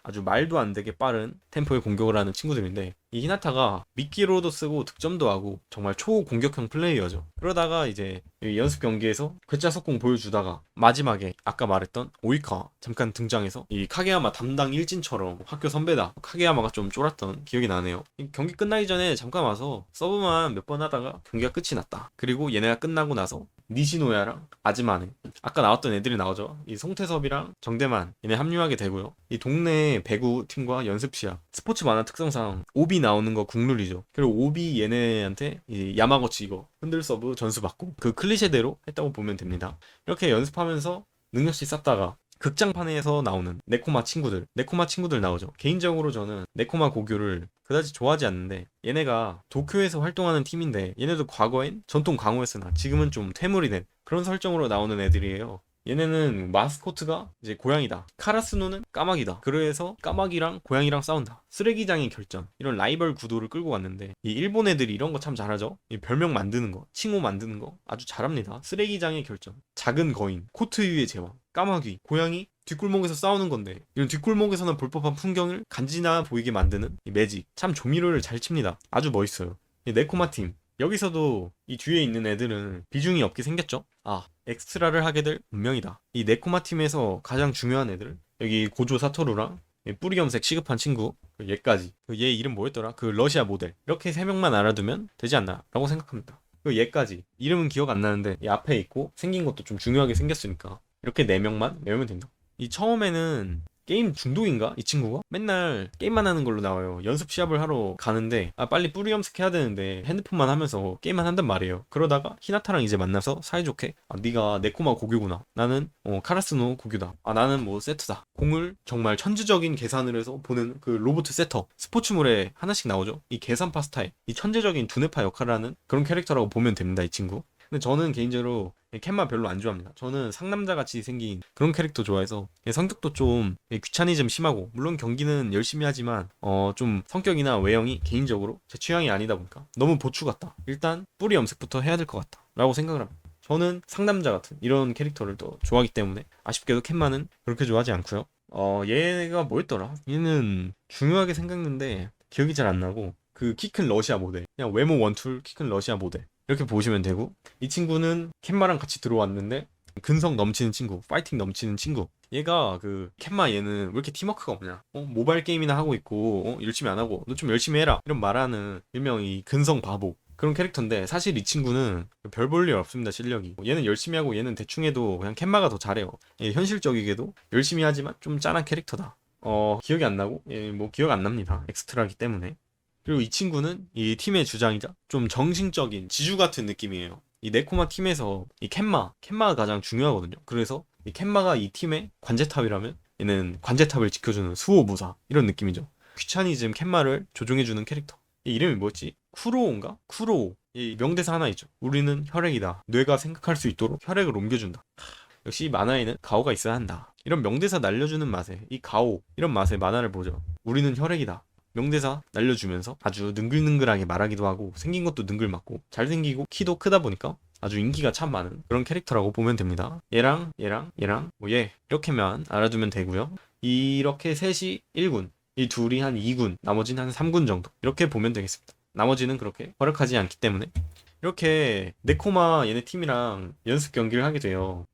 아주 말도 안 되게 빠른 템포의 공격을 하는 친구들인데 이 히나타가 미끼로도 쓰고 득점도 하고 정말 초공격형 플레이어죠. 그러다가 이제 이 연습 경기에서 괴짜 속공 보여주다가 마지막에 아까 말했던 오이카 잠깐 등장해서 이 카게야마 담당 일진처럼 학교 선배다 카게야마가 좀 쫄았던 기억이 나네요. 이 경기 끝나기 전에 잠깐 와서 서브만 몇 번 하다가 경기가 끝이 났다. 그리고 얘네가 끝나고 나서 니시노야랑 아즈마네 아까 나왔던 애들이 나오죠. 이 송태섭이랑 정대만 얘네 합류하게 되고요. 이 동네 배구 팀과 연습 시합 스포츠 만화 특성상 오비 나오는 거 국룰이죠. 그리고 오비 얘네한테 이 야마거치 이거 흔들 서브 전수 받고 그 클리셰대로 했다고 보면 됩니다. 이렇게 연습하면서 능력치 쌓다가 극장판에서 나오는 네코마 친구들 나오죠. 개인적으로 저는 네코마 고교를 그다지 좋아하지 않는데 얘네가 도쿄에서 활동하는 팀인데 얘네도 과거엔 전통 강호였으나 지금은 좀 퇴물이 된 그런 설정으로 나오는 애들이에요. 얘네는 마스코트가 이제 고양이다. 카라스노는 까마귀다. 그래서 까마귀랑 고양이랑 싸운다. 쓰레기장의 결전. 이런 라이벌 구도를 끌고 왔는데 이 일본 애들이 이런 거 참 잘하죠. 이 별명 만드는 거, 칭호 만드는 거 아주 잘합니다. 쓰레기장의 결전. 작은 거인, 코트 위의 제왕, 까마귀, 고양이 뒷골목에서 싸우는 건데 이런 뒷골목에서는 볼 법한 풍경을 간지나 보이게 만드는 이 매직. 참 조미료를 잘 칩니다. 아주 멋있어요. 이 네코마 팀. 여기서도 이 뒤에 있는 애들은 비중이 없게 생겼죠. 아, 엑스트라를 하게 될 운명이다. 이 네코마 팀에서 가장 중요한 애들 여기 고조 사토루랑 뿌리 염색 시급한 친구 얘까지 얘 이름 뭐였더라? 그 러시아 모델 이렇게 세 명만 알아두면 되지 않나 라고 생각합니다. 그 얘까지 이름은 기억 안 나는데 이 앞에 있고 생긴 것도 좀 중요하게 생겼으니까 이렇게 네 명만 외우면 된다. 이 처음에는 게임 중독인가? 이 친구가? 맨날 게임만 하는 걸로 나와요. 연습 시합을 하러 가는데 빨리 뿌리 염색해야 되는데 핸드폰만 하면서 게임만 한단 말이에요. 그러다가 히나타랑 이제 만나서 사이좋게 네가 네코마 고교구나. 나는 카라스노 고교다. 나는 뭐 세트다. 공을 정말 천재적인 계산을 해서 보는 그 로봇 세터. 스포츠물에 하나씩 나오죠. 이 계산파 스타일. 이 천재적인 두뇌파 역할을 하는 그런 캐릭터라고 보면 됩니다. 이 친구. 근데 저는 개인적으로 캔마 별로 안 좋아합니다. 저는 상남자같이 생긴 그런 캐릭터 좋아해서 성격도 좀 귀차니즘 심하고 물론 경기는 열심히 하지만 좀 성격이나 외형이 개인적으로 제 취향이 아니다 보니까 너무 보추 같다. 일단 뿌리 염색부터 해야 될 것 같다 라고 생각을 합니다. 저는 상남자 같은 이런 캐릭터를 더 좋아하기 때문에 아쉽게도 캔마는 그렇게 좋아하지 않고요. 얘가 뭐였더라? 얘는 중요하게 생각했는데 기억이 잘 안 나고 그 키 큰 러시아 모델 그냥 외모 원툴 키 큰 러시아 모델 이렇게 보시면 되고 이 친구는 캔마랑 같이 들어왔는데 근성 넘치는 친구 파이팅 넘치는 친구 얘가 그 캔마 얘는 왜 이렇게 팀워크가 없냐 모바일 게임이나 하고 있고 열심히 안 하고 너 좀 열심히 해라 이런 말하는 일명 이 근성 바보 그런 캐릭터인데 사실 이 친구는 별 볼 일 없습니다. 실력이 얘는 열심히 하고 얘는 대충 해도 그냥 캔마가 더 잘해요. 현실적이게도 열심히 하지만 좀 짠한 캐릭터다. 기억이 안 나고 뭐 기억 안 납니다. 엑스트라기 때문에. 그리고 이 친구는 이 팀의 주장이자 좀 정신적인 지주 같은 느낌이에요. 이 네코마 팀에서 이 캔마가 가장 중요하거든요. 그래서 이 캔마가 이 팀의 관제탑이라면 얘는 관제탑을 지켜주는 수호무사 이런 느낌이죠. 귀차니즘 캔마를 조종해주는 캐릭터. 이 이름이 뭐였지? 쿠로우인가? 쿠로우. 이 명대사 하나 있죠. 우리는 혈액이다. 뇌가 생각할 수 있도록 혈액을 옮겨준다. 역시 만화에는 가오가 있어야 한다. 이런 명대사 날려주는 맛에 이 가오 이런 맛에 만화를 보죠. 우리는 혈액이다. 명대사 날려주면서 아주 능글능글하게 말하기도 하고 생긴 것도 능글맞고 잘생기고 키도 크다 보니까 아주 인기가 참 많은 그런 캐릭터라고 보면 됩니다. 얘랑 뭐 얘 이렇게만 알아두면 되고요. 이렇게 셋이 1군 이 둘이 한 2군 나머지는 한 3군 정도 이렇게 보면 되겠습니다. 나머지는 그렇게 활약하지 않기 때문에 이렇게 네코마 얘네 팀이랑 연습 경기를 하게 돼요.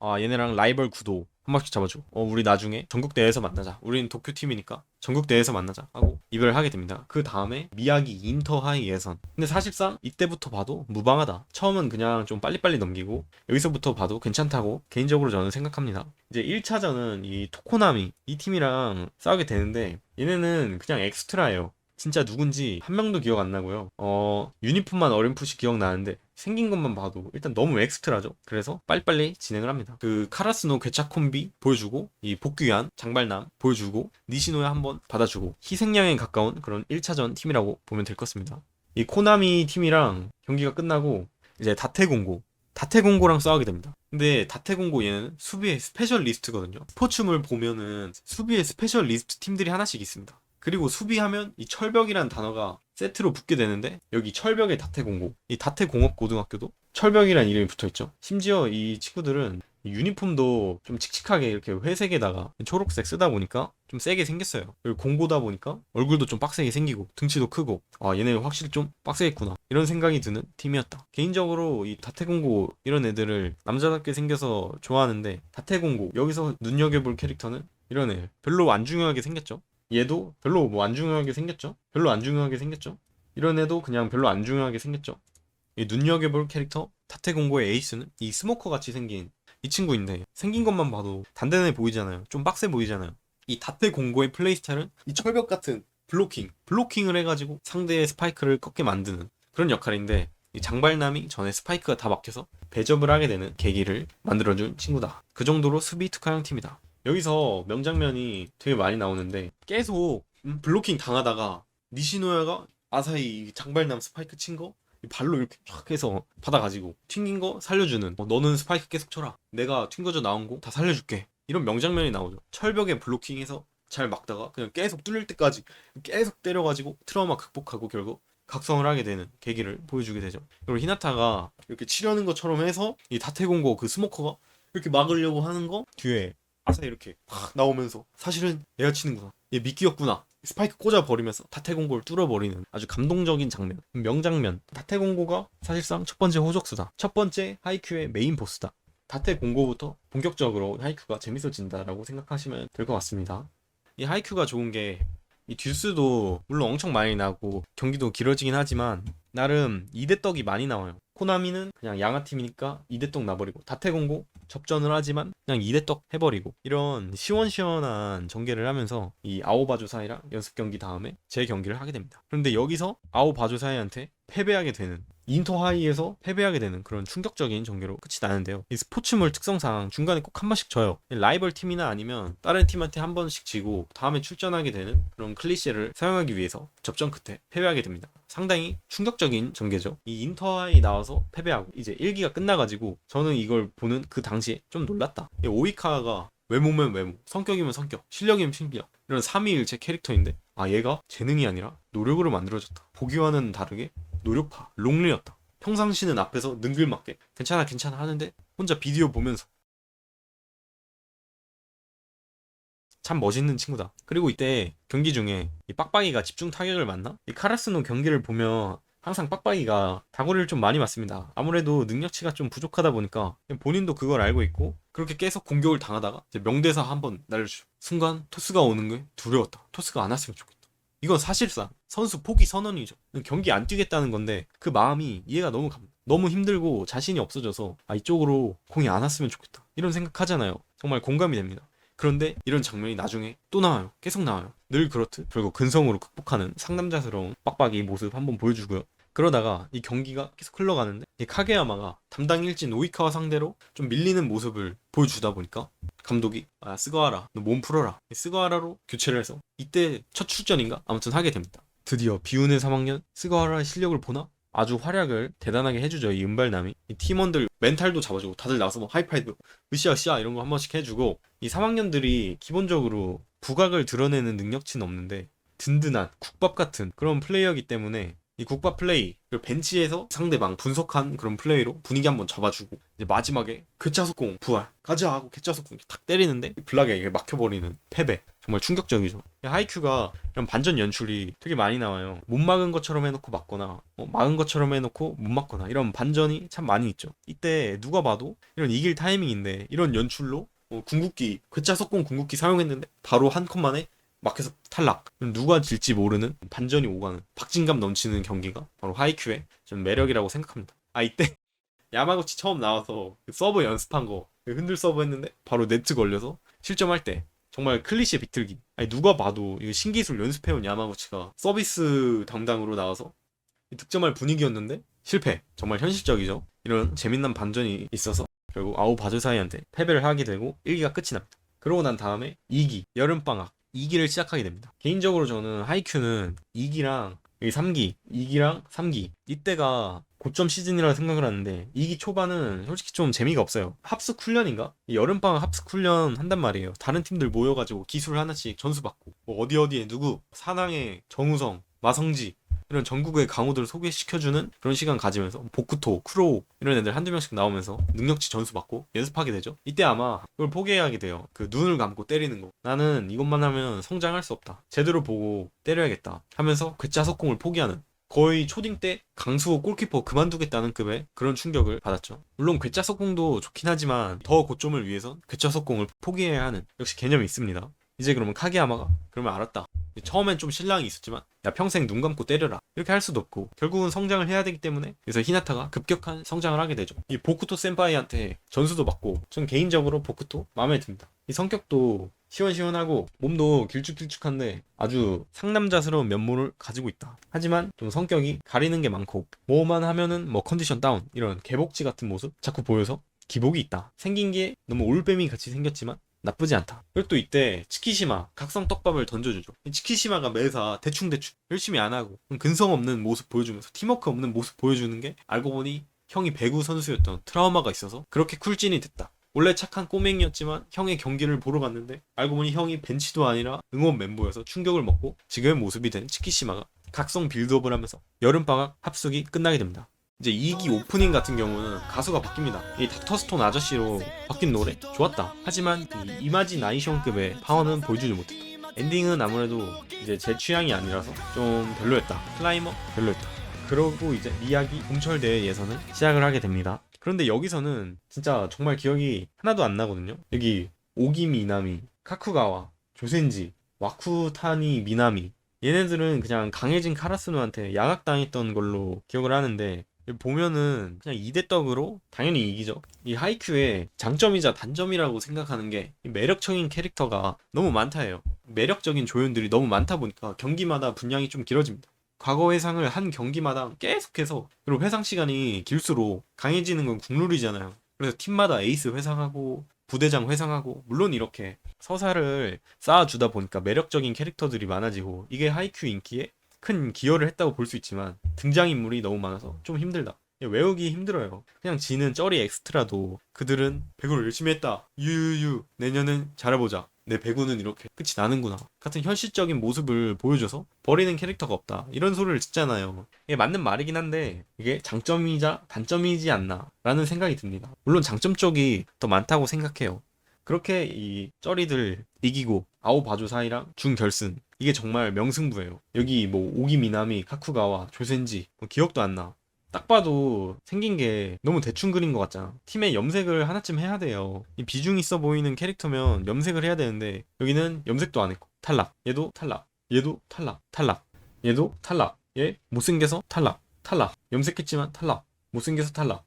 얘네랑 라이벌 구도 한 번씩 잡아줘. 우리 나중에 전국대회에서 만나자. 우린 도쿄팀이니까 전국대회에서 만나자 하고 이별을 하게 됩니다. 그 다음에 미야기 인터하이 예선. 근데 사실상 이때부터 봐도 무방하다. 처음은 그냥 좀 빨리빨리 넘기고 여기서부터 봐도 괜찮다고 개인적으로 저는 생각합니다. 이제 1차전은 이 토코나미 이 팀이랑 싸우게 되는데 얘네는 그냥 엑스트라예요. 진짜 누군지 한 명도 기억 안 나고요. 유니폼만 어렴풋이 기억나는데 생긴 것만 봐도 일단 너무 엑스트라죠. 그래서 빨리빨리 진행을 합니다. 그 카라스노 괴짜 콤비 보여주고 이 복귀한 장발남 보여주고 니시노야 한번 받아주고 희생양에 가까운 그런 1차전 팀이라고 보면 될 것 같습니다. 이 코나미 팀이랑 경기가 끝나고 이제 다테공고랑 싸우게 됩니다. 근데 다테공고 얘는 수비의 스페셜리스트거든요. 스포츠물 보면은 수비의 스페셜리스트 팀들이 하나씩 있습니다. 그리고 수비하면 이 철벽이라는 단어가 세트로 붙게 되는데 여기 철벽의 다테공고 이 다테공업 고등학교도 철벽이라는 이름이 붙어있죠. 심지어 이 친구들은 유니폼도 좀 칙칙하게 이렇게 회색에다가 초록색 쓰다 보니까 좀 세게 생겼어요. 그리고 공보다 보니까 얼굴도 좀 빡세게 생기고 등치도 크고, 아 얘네 확실히 좀 빡세겠구나 이런 생각이 드는 팀이었다. 개인적으로 이 다테공고 이런 애들을 남자답게 생겨서 좋아하는데, 다테공고 여기서 눈여겨볼 캐릭터는 이런 애 별로 안 중요하게 생겼죠. 얘도 별로 뭐 안 중요하게 생겼죠. 별로 안 중요하게 생겼죠. 이런 애도 그냥 별로 안 중요하게 생겼죠. 이 눈여겨볼 캐릭터 타테공고의 에이스는 이 스모커 같이 생긴 이 친구인데, 생긴 것만 봐도 단단해 보이잖아요. 좀 빡세 보이잖아요. 이 타테공고의 플레이 스타일은 이 철벽 같은 블로킹을 해가지고 상대의 스파이크를 꺾게 만드는 그런 역할인데, 이 장발남이 전에 스파이크가 다 막혀서 배접을 하게 되는 계기를 만들어준 친구다. 그 정도로 수비 특화형 팀이다. 여기서 명장면이 되게 많이 나오는데, 계속 블로킹 당하다가 니시노야가 아사히 장발남 스파이크 친 거 발로 이렇게 쫙 해서 받아가지고 튕긴 거 살려주는, 너는 스파이크 계속 쳐라, 내가 튕겨져 나온 거 다 살려줄게, 이런 명장면이 나오죠. 철벽에 블로킹해서 잘 막다가 그냥 계속 뚫릴 때까지 계속 때려가지고 트라우마 극복하고 결국 각성을 하게 되는 계기를 보여주게 되죠. 그리고 히나타가 이렇게 치려는 것처럼 해서 이 다테공고 그 스모커가 이렇게 막으려고 하는 거 뒤에 아사 이렇게 팍 나오면서 사실은 얘가 치는구나, 얘 미끼였구나, 스파이크 꽂아버리면서 타테공고를 뚫어버리는 아주 감동적인 장면, 명장면. 타테공고가 사실상 첫 번째 호적수다. 첫 번째 하이큐의 메인 보스다. 타테공고부터 본격적으로 하이큐가 재밌어진다라고 생각하시면 될 것 같습니다. 이 하이큐가 좋은 게, 이 듀스도 물론 엄청 많이 나고 경기도 길어지긴 하지만 나름 2대 떡이 많이 나와요. 코나미는 그냥 양아팀이니까 2대 떡 나버리고, 다테공고 접전을 하지만 그냥 2대 떡 해버리고, 이런 시원시원한 전개를 하면서 이 아오바조사이랑 연습 경기 다음에 재경기를 하게 됩니다. 그런데 여기서 아오바조사이한테 패배하게 되는, 인터하이에서 패배하게 되는 그런 충격적인 전개로 끝이 나는데요. 이 스포츠물 특성상 중간에 꼭 한 번씩 져요. 라이벌 팀이나 아니면 다른 팀한테 한 번씩 지고 다음에 출전하게 되는 그런 클리셰를 사용하기 위해서 접전 끝에 패배하게 됩니다. 상당히 충격적인 전개죠. 이 인터하이 나와서 패배하고 이제 1기가 끝나가지고 저는 이걸 보는 그 당시에 좀 놀랐다. 이 오이카가 외모면 외모, 성격이면 성격, 실력이면 실력, 이런 삼위일체 캐릭터인데, 아 얘가 재능이 아니라 노력으로 만들어졌다. 보기와는 다르게 노력파, 롱리였다. 평상시는 앞에서 능글맞게 괜찮아 괜찮아 하는데 혼자 비디오 보면서 참 멋있는 친구다. 그리고 이때 경기 중에 이 빡빡이가 집중 타격을 맞나? 이 카라스노 경기를 보면 항상 빡빡이가 다구리를 좀 많이 맞습니다. 아무래도 능력치가 좀 부족하다 보니까 본인도 그걸 알고 있고 그렇게 계속 공격을 당하다가 이제 명대사 한번 날려주죠. 순간 토스가 오는 게 두려웠다. 토스가 안 왔으면 좋겠다. 이건 사실상 선수 포기 선언이죠. 경기 안 뛰겠다는 건데 그 마음이 이해가 너무 갑니다. 너무 힘들고 자신이 없어져서 이쪽으로 공이 안 왔으면 좋겠다, 이런 생각하잖아요. 정말 공감이 됩니다. 그런데 이런 장면이 나중에 또 나와요. 계속 나와요. 늘 그렇듯 결국 근성으로 극복하는 상남자스러운 빡빡이 모습 한번 보여주고요. 그러다가 이 경기가 계속 흘러가는데 이 카게야마가 담당 일진 오이카와 상대로 좀 밀리는 모습을 보여주다 보니까 감독이 스가하라 너 몸 풀어라, 스가하라로 교체를 해서 이때 첫 출전인가 아무튼 하게 됩니다. 드디어 비운의 3학년 스가하라의 실력을 보나? 아주 활약을 대단하게 해주죠. 이 은발남이 이 팀원들 멘탈도 잡아주고 다들 나와서 뭐 하이파이브 으쌰으쌰 이런 거 한 번씩 해주고, 이 3학년들이 기본적으로 부각을 드러내는 능력치는 없는데 든든한 국밥 같은 그런 플레이어이기 때문에 이 국밥 플레이, 그리고 벤치에서 상대방 분석한 그런 플레이로 분위기 한번 잡아주고 이제 마지막에 괴짜속공 부활 가자 하고 괴짜속공 탁 때리는데 블락에 이게 막혀버리는 패배, 정말 충격적이죠. 하이큐가 이런 반전 연출이 되게 많이 나와요. 못 막은 것처럼 해놓고 막거나 막은 것처럼 해놓고 못 막거나, 이런 반전이 참 많이 있죠. 이때 누가 봐도 이런 이길 타이밍인데 이런 연출로 궁극기 괴짜속공 궁극기 사용했는데 바로 한 컷만에 막혀서 탈락. 누가 질지 모르는 반전이 오가는 박진감 넘치는 경기가 바로 하이큐의 좀 매력이라고 생각합니다. 이때 야마구치 처음 나와서 서브 연습한 거 흔들 서브 했는데 바로 네트 걸려서 실점할 때 정말 클리셰 비틀기. 누가 봐도 이거 신기술 연습해온 야마구치가 서비스 담당으로 나와서 득점할 분위기였는데 실패. 정말 현실적이죠. 이런 재밌는 반전이 있어서 결국 아오바즈사이한테 패배를 하게 되고 1기가 끝이 납니다. 그러고 난 다음에 2기 여름방학 2기를 시작하게 됩니다. 개인적으로 저는 하이큐는 2기랑 3기, 2기랑 3기 이때가 고점 시즌이라 생각을 하는데, 2기 초반은 솔직히 좀 재미가 없어요. 합숙 훈련인가? 여름방학 합숙 훈련 한단 말이에요. 다른 팀들 모여가지고 기술 하나씩 전수받고 뭐 어디에 누구, 사낭의 정우성, 마성지 이런 전국의 강호들을 소개시켜주는 그런 시간 가지면서 보쿠토, 쿠로우 이런 애들 한두 명씩 나오면서 능력치 전수 받고 연습하게 되죠. 이때 아마 그걸 포기하게 돼요. 그 눈을 감고 때리는 거. 나는 이것만 하면 성장할 수 없다. 제대로 보고 때려야겠다 하면서 괴짜석공을 포기하는, 거의 초딩 때 강수호 골키퍼 그만두겠다는 급의 그런 충격을 받았죠. 물론 괴짜석공도 좋긴 하지만 더 고점을 위해선 괴짜석공을 포기해야 하는, 역시 개념이 있습니다. 이제 그러면 카게야마가 그러면 알았다. 처음엔 좀 실랑이 있었지만 야 평생 눈 감고 때려라 이렇게 할 수도 없고 결국은 성장을 해야 되기 때문에, 그래서 히나타가 급격한 성장을 하게 되죠. 이 보쿠토 센파이한테 전수도 받고, 전 개인적으로 보쿠토 마음에 듭니다. 이 성격도 시원시원하고 몸도 길쭉길쭉한데 아주 상남자스러운 면모를 가지고 있다. 하지만 좀 성격이 가리는 게 많고 뭐만 하면은 뭐 컨디션 다운 이런 개복치 같은 모습 자꾸 보여서 기복이 있다. 생긴 게 너무 올빼미 같이 생겼지만 나쁘지 않다. 그리고 또 이때 치키시마 각성 떡밥을 던져주죠. 이 치키시마가 매사 대충대충 열심히 안 하고 근성 없는 모습 보여주면서 팀워크 없는 모습 보여주는 게, 알고 보니 형이 배구 선수였던 트라우마가 있어서 그렇게 쿨진이 됐다. 원래 착한 꼬맹이였지만 형의 경기를 보러 갔는데 알고 보니 형이 벤치도 아니라 응원 멤버여서 충격을 먹고 지금의 모습이 된 치키시마가 각성 빌드업을 하면서 여름방학 합숙이 끝나게 됩니다. 이제 2기 오프닝 같은 경우는 가수가 바뀝니다. 이 닥터스톤 아저씨로 바뀐 노래 좋았다. 하지만 이 이마지 나이션급의 파워는 보여주지 못했다. 엔딩은 아무래도 이제 제 취향이 아니라서 좀 별로였다. 클라이머 별로였다. 그러고 이제 미야기 봄철 대회 예선을 시작을 하게 됩니다. 그런데 여기서는 진짜 정말 기억이 하나도 안 나거든요. 여기 오기 미나미, 카쿠가와, 조센지, 와쿠타니 미나미, 얘네들은 그냥 강해진 카라스노한테 양악당했던 걸로 기억을 하는데, 보면은 그냥 2대 떡으로 당연히 이기죠. 이 하이큐의 장점이자 단점이라고 생각하는 게 매력적인 캐릭터가 너무 많다예요. 매력적인 조연들이 너무 많다 보니까 경기마다 분량이 좀 길어집니다. 과거 회상을 한 경기마다 계속해서, 그리고 회상 시간이 길수록 강해지는 건 국룰이잖아요. 그래서 팀마다 에이스 회상하고 부대장 회상하고, 물론 이렇게 서사를 쌓아주다 보니까 매력적인 캐릭터들이 많아지고 이게 하이큐 인기에 큰 기여를 했다고 볼 수 있지만 등장인물이 너무 많아서 좀 힘들다. 외우기 힘들어요. 그냥 지는 쩌리 엑스트라도 그들은 배구를 열심히 했다. 유유유 내년은 잘해보자. 내 배구는 이렇게 끝이 나는구나 같은 현실적인 모습을 보여줘서 버리는 캐릭터가 없다, 이런 소리를 듣잖아요. 이게 맞는 말이긴 한데 이게 장점이자 단점이지 않나 라는 생각이 듭니다. 물론 장점 쪽이 더 많다고 생각해요. 그렇게 이 쩌리들 이기고 아오바조 사이랑 준결승, 이게 정말 명승부예요. 여기 뭐 오기 미나미, 카쿠가와, 조센지 뭐 기억도 안 나. 딱 봐도 생긴 게 너무 대충 그린 것 같잖아. 팀에 염색을 하나쯤 해야 돼요. 이 비중 있어 보이는 캐릭터면 염색을 해야 되는데 여기는 염색도 안 했고 탈락. 얘도 탈락. 얘도 탈락. 탈락. 얘도 탈락. 얘 못생겨서 탈락. 탈락. 염색했지만 탈락. 못생겨서 탈락.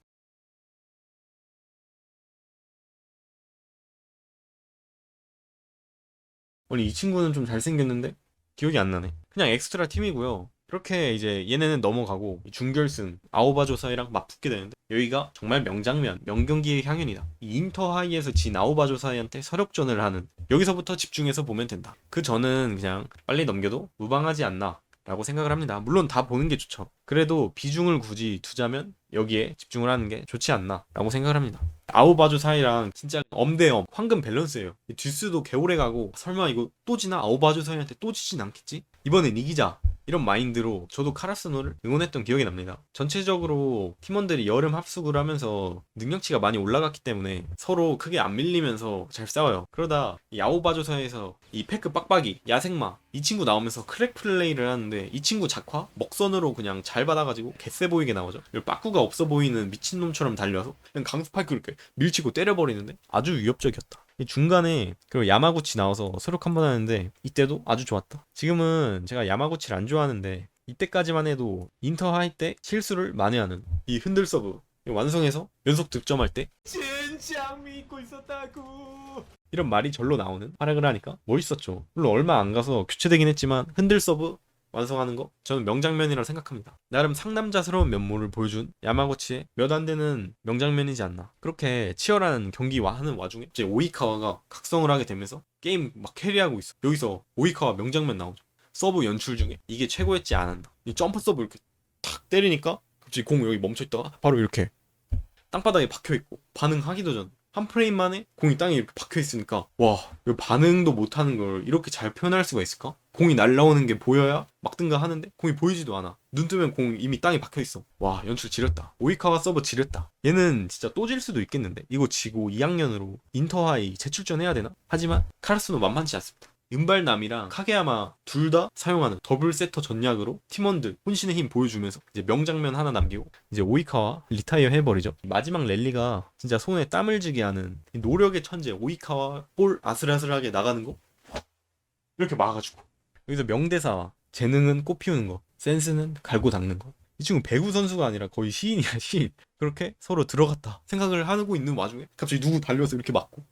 아니 이 친구는 좀 잘생겼는데 기억이 안 나네. 그냥 엑스트라 팀이고요. 그렇게 이제 얘네는 넘어가고 준결승 아오바조사이랑 맞붙게 되는데, 여기가 정말 명장면, 명경기의 향연이다. 이 인터하이에서 진 아오바조사이한테 서력전을 하는, 여기서부터 집중해서 보면 된다. 그 전은 그냥 빨리 넘겨도 무방하지 않나 라고 생각을 합니다. 물론 다 보는 게 좋죠. 그래도 비중을 굳이 두자면 여기에 집중을 하는 게 좋지 않나 라고 생각을 합니다. 아오바조 사이랑 진짜 엄대엄 황금 밸런스예요. 듀스도 개오래 가고 설마 이거 또 지나, 아오바조 사이한테 또 지진 않겠지? 이번엔 이기자, 이런 마인드로 저도 카라스노를 응원했던 기억이 납니다. 전체적으로 팀원들이 여름 합숙을 하면서 능력치가 많이 올라갔기 때문에 서로 크게 안 밀리면서 잘 싸워요. 그러다 이 아오바조사에서 이 페크 빡빡이 야생마 이 친구 나오면서 크랙 플레이를 하는데, 이 친구 작화 먹선으로 그냥 잘 받아가지고 개쎄 보이게 나오죠. 빠꾸가 없어 보이는 미친놈처럼 달려서 그냥 강스파이크 이렇게 밀치고 때려버리는데 아주 위협적이었다. 중간에 그리고 야마구치 나와서 서력 한번 하는데 이때도 아주 좋았다. 지금은 제가 야마구치를 안 좋아하는데 이때까지만 해도 인터 하이 때 실수를 많이 하는 이 흔들 서브 완성해서 연속 득점할 때 진짜 믿고 있었다고 이런 말이 절로 나오는 활약을 하니까 멋있었죠. 물론 얼마 안 가서 교체되긴 했지만 흔들 서브 완성하는 거 저는 명장면이라고 생각합니다. 나름 상남자스러운 면모를 보여준 야마구치의 몇 안 되는 명장면이지 않나. 그렇게 치열한 경기와 하는 와중에 이제 오이카와가 각성을 하게 되면서 게임 막 캐리하고 있어. 여기서 오이카와 명장면 나오죠. 서브 연출 중에 이게 최고였지 않았나. 이 점프 서브 이렇게 탁 때리니까 갑자기 공 여기 멈춰있다가 바로 이렇게 땅바닥에 박혀있고 반응하기도 전 한 프레임 만에 공이 땅에 이렇게 박혀있으니까 와, 이거 반응도 못하는 걸 이렇게 잘 표현할 수가 있을까? 공이 날라오는 게 보여야 막든가 하는데 공이 보이지도 않아. 눈 뜨면 공이 이미 땅에 박혀있어. 와, 연출 지렸다. 오이카와 서버 지렸다. 얘는 진짜 또 질 수도 있겠는데. 이거 지고 2학년으로 인터하이 재출전해야 되나? 하지만 카라스노 만만치 않습니다. 은발남이랑 카게야마 둘 다 사용하는 더블 세터 전략으로 팀원들 혼신의 힘 보여주면서 이제 명장면 하나 남기고 이제 오이카와 리타이어 해버리죠. 마지막 랠리가 진짜 손에 땀을 쥐게 하는 노력의 천재 오이카와 볼 아슬아슬하게 나가는 거 이렇게 막아주고, 여기서 명대사와 재능은 꽃피우는 거, 센스는 갈고 닦는 거. 이 친구 배구 선수가 아니라 거의 시인이야, 시인. 그렇게 서로 들어갔다 생각을 하고 있는 와중에 갑자기 누구 달려서 이렇게 막고,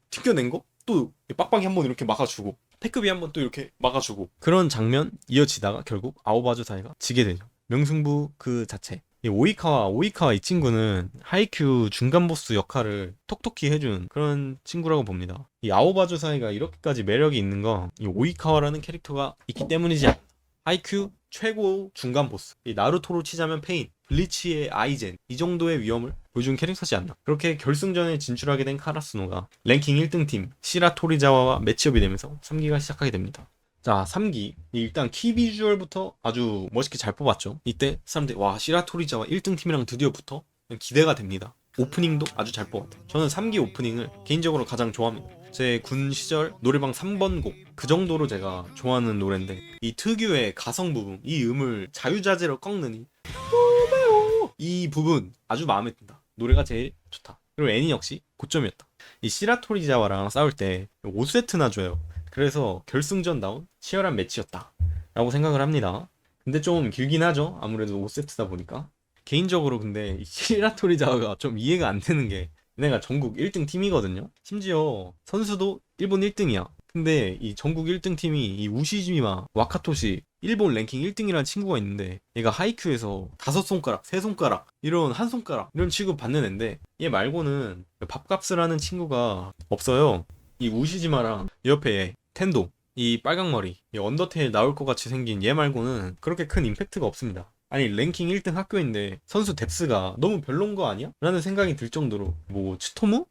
튕겨낸 거 또 빡빡이 한번 이렇게 막아주고, 태급이 한번 또 이렇게 막아주고, 그런 장면 이어지다가 결국 아오바주 사이가 지게 되죠. 명승부 그 자체. 이 오이카와 이 친구는 하이큐 중간 보스 역할을 톡톡히 해준 그런 친구라고 봅니다. 이 아오바주 사이가 이렇게까지 매력이 있는 건 이 오이카와라는 캐릭터가 있기 때문이지 않나. 하이큐 최고 중간 보스, 이 나루토로 치자면 페인, 블리치의 아이젠, 이 정도의 위험을 보여준 캐릭터지 않나. 그렇게 결승전에 진출하게 된 카라스노가 랭킹 1등 팀 시라토리자와와 매치업이 되면서 3기가 시작하게 됩니다. 자, 3기. 일단 키 비주얼부터 아주 멋있게 잘 뽑았죠. 이때 사람들이 와, 시라토리자와 1등 팀이랑 드디어 붙어? 기대가 됩니다. 오프닝도 아주 잘 뽑았대요. 저는 3기 오프닝을 개인적으로 가장 좋아합니다. 제 군 시절 노래방 3번 곡, 그 정도로 제가 좋아하는 노래인데, 이 특유의 가성 부분, 이 음을 자유자재로 꺾는 이 부분 아주 마음에 든다. 노래가 제일 좋다. 그리고 애니 역시 고점이었다. 이 시라토리자와랑 싸울 때 5세트나 줘요. 그래서 결승전 나온 치열한 매치였다 라고 생각을 합니다. 근데 좀 길긴 하죠. 아무래도 5세트다 보니까. 개인적으로 근데 이 시라토리자와가 좀 이해가 안 되는 게, 얘네가 전국 1등 팀이거든요. 심지어 선수도 일본 1등이야. 근데 이 전국 1등 팀이 이 우시지마 와카토시 일본 랭킹 1등이라는 친구가 있는데, 얘가 하이큐에서 5손가락, 3손가락, 이런 한 손가락 이런 취급 받는 앤데, 얘 말고는 밥값을 하는 친구가 없어요. 이 우시지마랑 옆에 얘 텐도, 이 빨강머리, 이 언더테일 나올 것 같이 생긴 얘 말고는 그렇게 큰 임팩트가 없습니다. 아니, 랭킹 1등 학교인데 선수 뎁스가 너무 별론 거 아니야? 라는 생각이 들 정도로, 뭐 츠토무?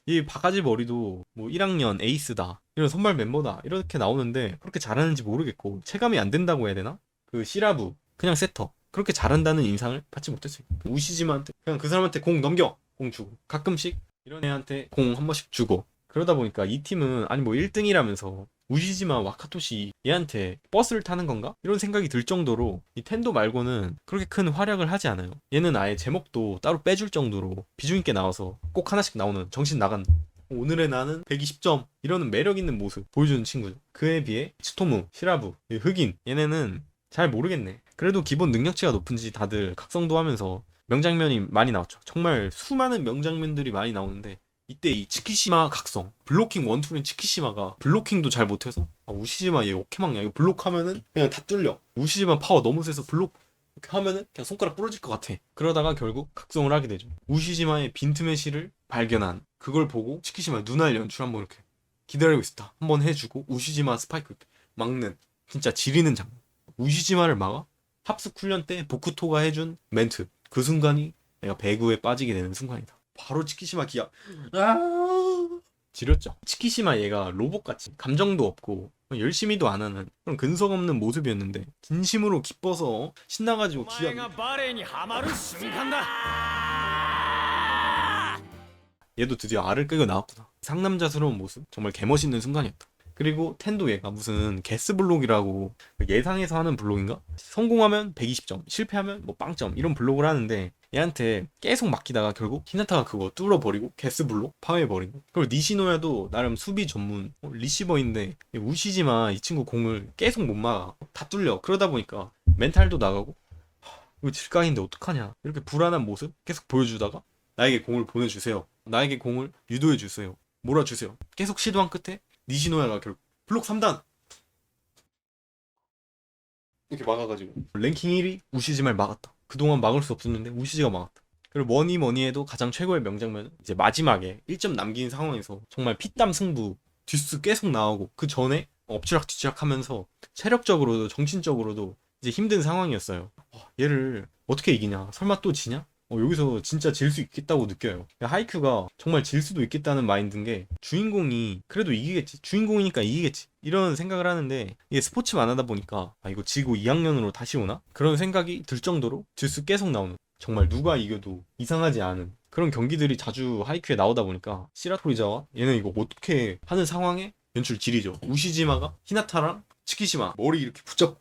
이 바가지 머리도 뭐 1학년 에이스다, 이런 선발 멤버다 이렇게 나오는데 그렇게 잘하는지 모르겠고, 체감이 안 된다고 해야 되나? 그 시라부 그냥 세터, 그렇게 잘한다는 인상을 받지 못했어요. 우시지마한테 그냥 그 사람한테 공 넘겨, 공 주고, 가끔씩 이런 애한테 공 한 번씩 주고, 그러다 보니까 이 팀은 아니 뭐 1등이라면서 우시지마 와카토시 얘한테 버스를 타는 건가? 이런 생각이 들 정도로 이 텐도 말고는 그렇게 큰 활약을 하지 않아요. 얘는 아예 제목도 따로 빼줄 정도로 비중 있게 나와서 꼭 하나씩 나오는 정신 나간, 오늘의 나는 120점 이러는 매력 있는 모습 보여주는 친구죠. 그에 비해 스토무, 시라부, 흑인 얘네는 잘 모르겠네. 그래도 기본 능력치가 높은지 다들 각성도 하면서 명장면이 많이 나왔죠. 정말 수많은 명장면들이 많이 나오는데, 이때 이 치키시마 각성, 블로킹 원투인 치키시마가 블로킹도 잘 못해서 우시지마 얘 오케망이야, 이거 블록하면은 그냥 다 뚫려, 우시지마 파워 너무 세서 블록 이렇게 하면은 그냥 손가락 부러질 것 같아. 그러다가 결국 각성을 하게 되죠. 우시지마의 빈틈의 실을 발견한, 그걸 보고 치키시마 눈알 연출 한번 이렇게 기다리고 있었다 한번 해주고, 우시지마 스파이크 막는 진짜 지리는 장면. 우시지마를 막아 합숙 훈련 때 보쿠토가 해준 멘트, 그 순간이 내가 배구에 빠지게 되는 순간이다. 바로 치키시마 기야 지렸죠. 치키시마 얘가 로봇같이 감정도 없고 열심히도 안 하는 그런 근성 없는 모습이었는데, 진심으로 기뻐서 신나가지고 기야, 얘도 드디어 알을 끌고 나왔구나. 상남자스러운 모습, 정말 개멋있는 순간이었다. 그리고 텐도 얘가 무슨 게스 블록이라고, 예상해서 하는 블록인가? 성공하면 120점, 실패하면 뭐 빵점, 이런 블록을 하는데, 얘한테 계속 맡기다가 결국 히나타가 그거 뚫어버리고 게스 블록 파괴해버리고, 그리고 니시노야도 나름 수비 전문 리시버인데 우시지마 이 친구 공을 계속 못 막아, 다 뚫려. 그러다 보니까 멘탈도 나가고, 이거 질각인데 어떡하냐 이렇게 불안한 모습 계속 보여주다가, 나에게 공을 보내주세요, 나에게 공을 유도해주세요, 몰아주세요, 계속 시도한 끝에 니시노야가 결국 블록 3단 이렇게 막아가지고 랭킹 1위 우시지마를 막았다. 그동안 막을 수 없었는데 우시지가 막았다. 그리고 뭐니 해도 가장 최고의 명장면은 이제 마지막에 1점 남긴 상황에서 정말 피땀 승부, 듀스 계속 나오고, 그 전에 엎치락뒤치락 하면서 체력적으로도 정신적으로도 이제 힘든 상황이었어요. 얘를 어떻게 이기냐, 설마 또 지냐, 여기서 진짜 질 수 있겠다고 느껴요. 하이큐가 정말 질 수도 있겠다는 마인드인 게 주인공이 그래도 이기겠지. 주인공이니까 이기겠지. 이런 생각을 하는데 이게 스포츠만 하다 보니까 이거 지고 2학년으로 다시 오나? 그런 생각이 들 정도로 질 수 계속 나오는 정말 누가 이겨도 이상하지 않은 그런 경기들이 자주 하이큐에 나오다 보니까 시라토리자와 얘는 이거 어떻게 하는 상황에 연출 지리죠. 우시지마가 히나타랑 치키시마 머리 이렇게 붙잡고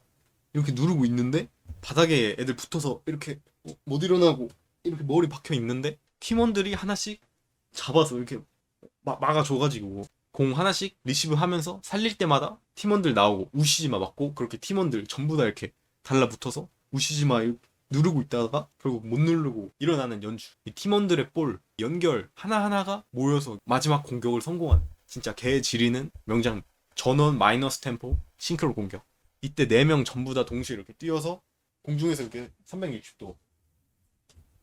이렇게 누르고 있는데 바닥에 애들 붙어서 이렇게 못 일어나고 이렇게 머리 박혀 있는데 팀원들이 하나씩 잡아서 이렇게 막아줘가지고 공 하나씩 리시브 하면서 살릴 때마다 팀원들 나오고 우시지마 맞고 그렇게 팀원들 전부 다 이렇게 달라붙어서 우시지마 누르고 있다가 결국 못 누르고 일어나는 연출. 이 팀원들의 볼 연결 하나하나가 모여서 마지막 공격을 성공한 진짜 개 지리는 명장. 전원 마이너스 템포 싱크로 공격. 이때 4명 전부 다 동시에 이렇게 뛰어서 공중에서 이렇게 360도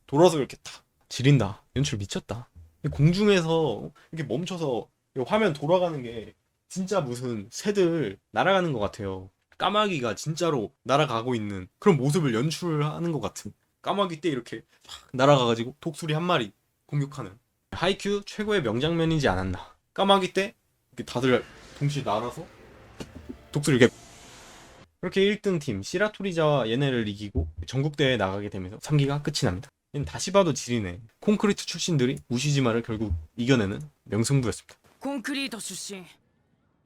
돌아서 이렇게 탁 지린다. 연출 미쳤다. 공중에서 이렇게 멈춰서 화면 돌아가는 게 진짜 무슨 새들 날아가는 것 같아요. 까마귀가 진짜로 날아가고 있는 그런 모습을 연출하는 것 같은. 까마귀 때 이렇게 날아가가지고 독수리 한 마리 공격하는 하이큐 최고의 명장면이지 않았나. 까마귀 때 이렇게 다들 동시에 날아서 독수리 이렇게 그렇게 1등 팀 시라토리자와 얘네를 이기고 전국대회에 나가게 되면서 3기가 끝이 납니다. 다시 봐도 지리네. 콘크리트 출신들이 우시지마를 결국 이겨내는 명승부였습니다. コンクリート出身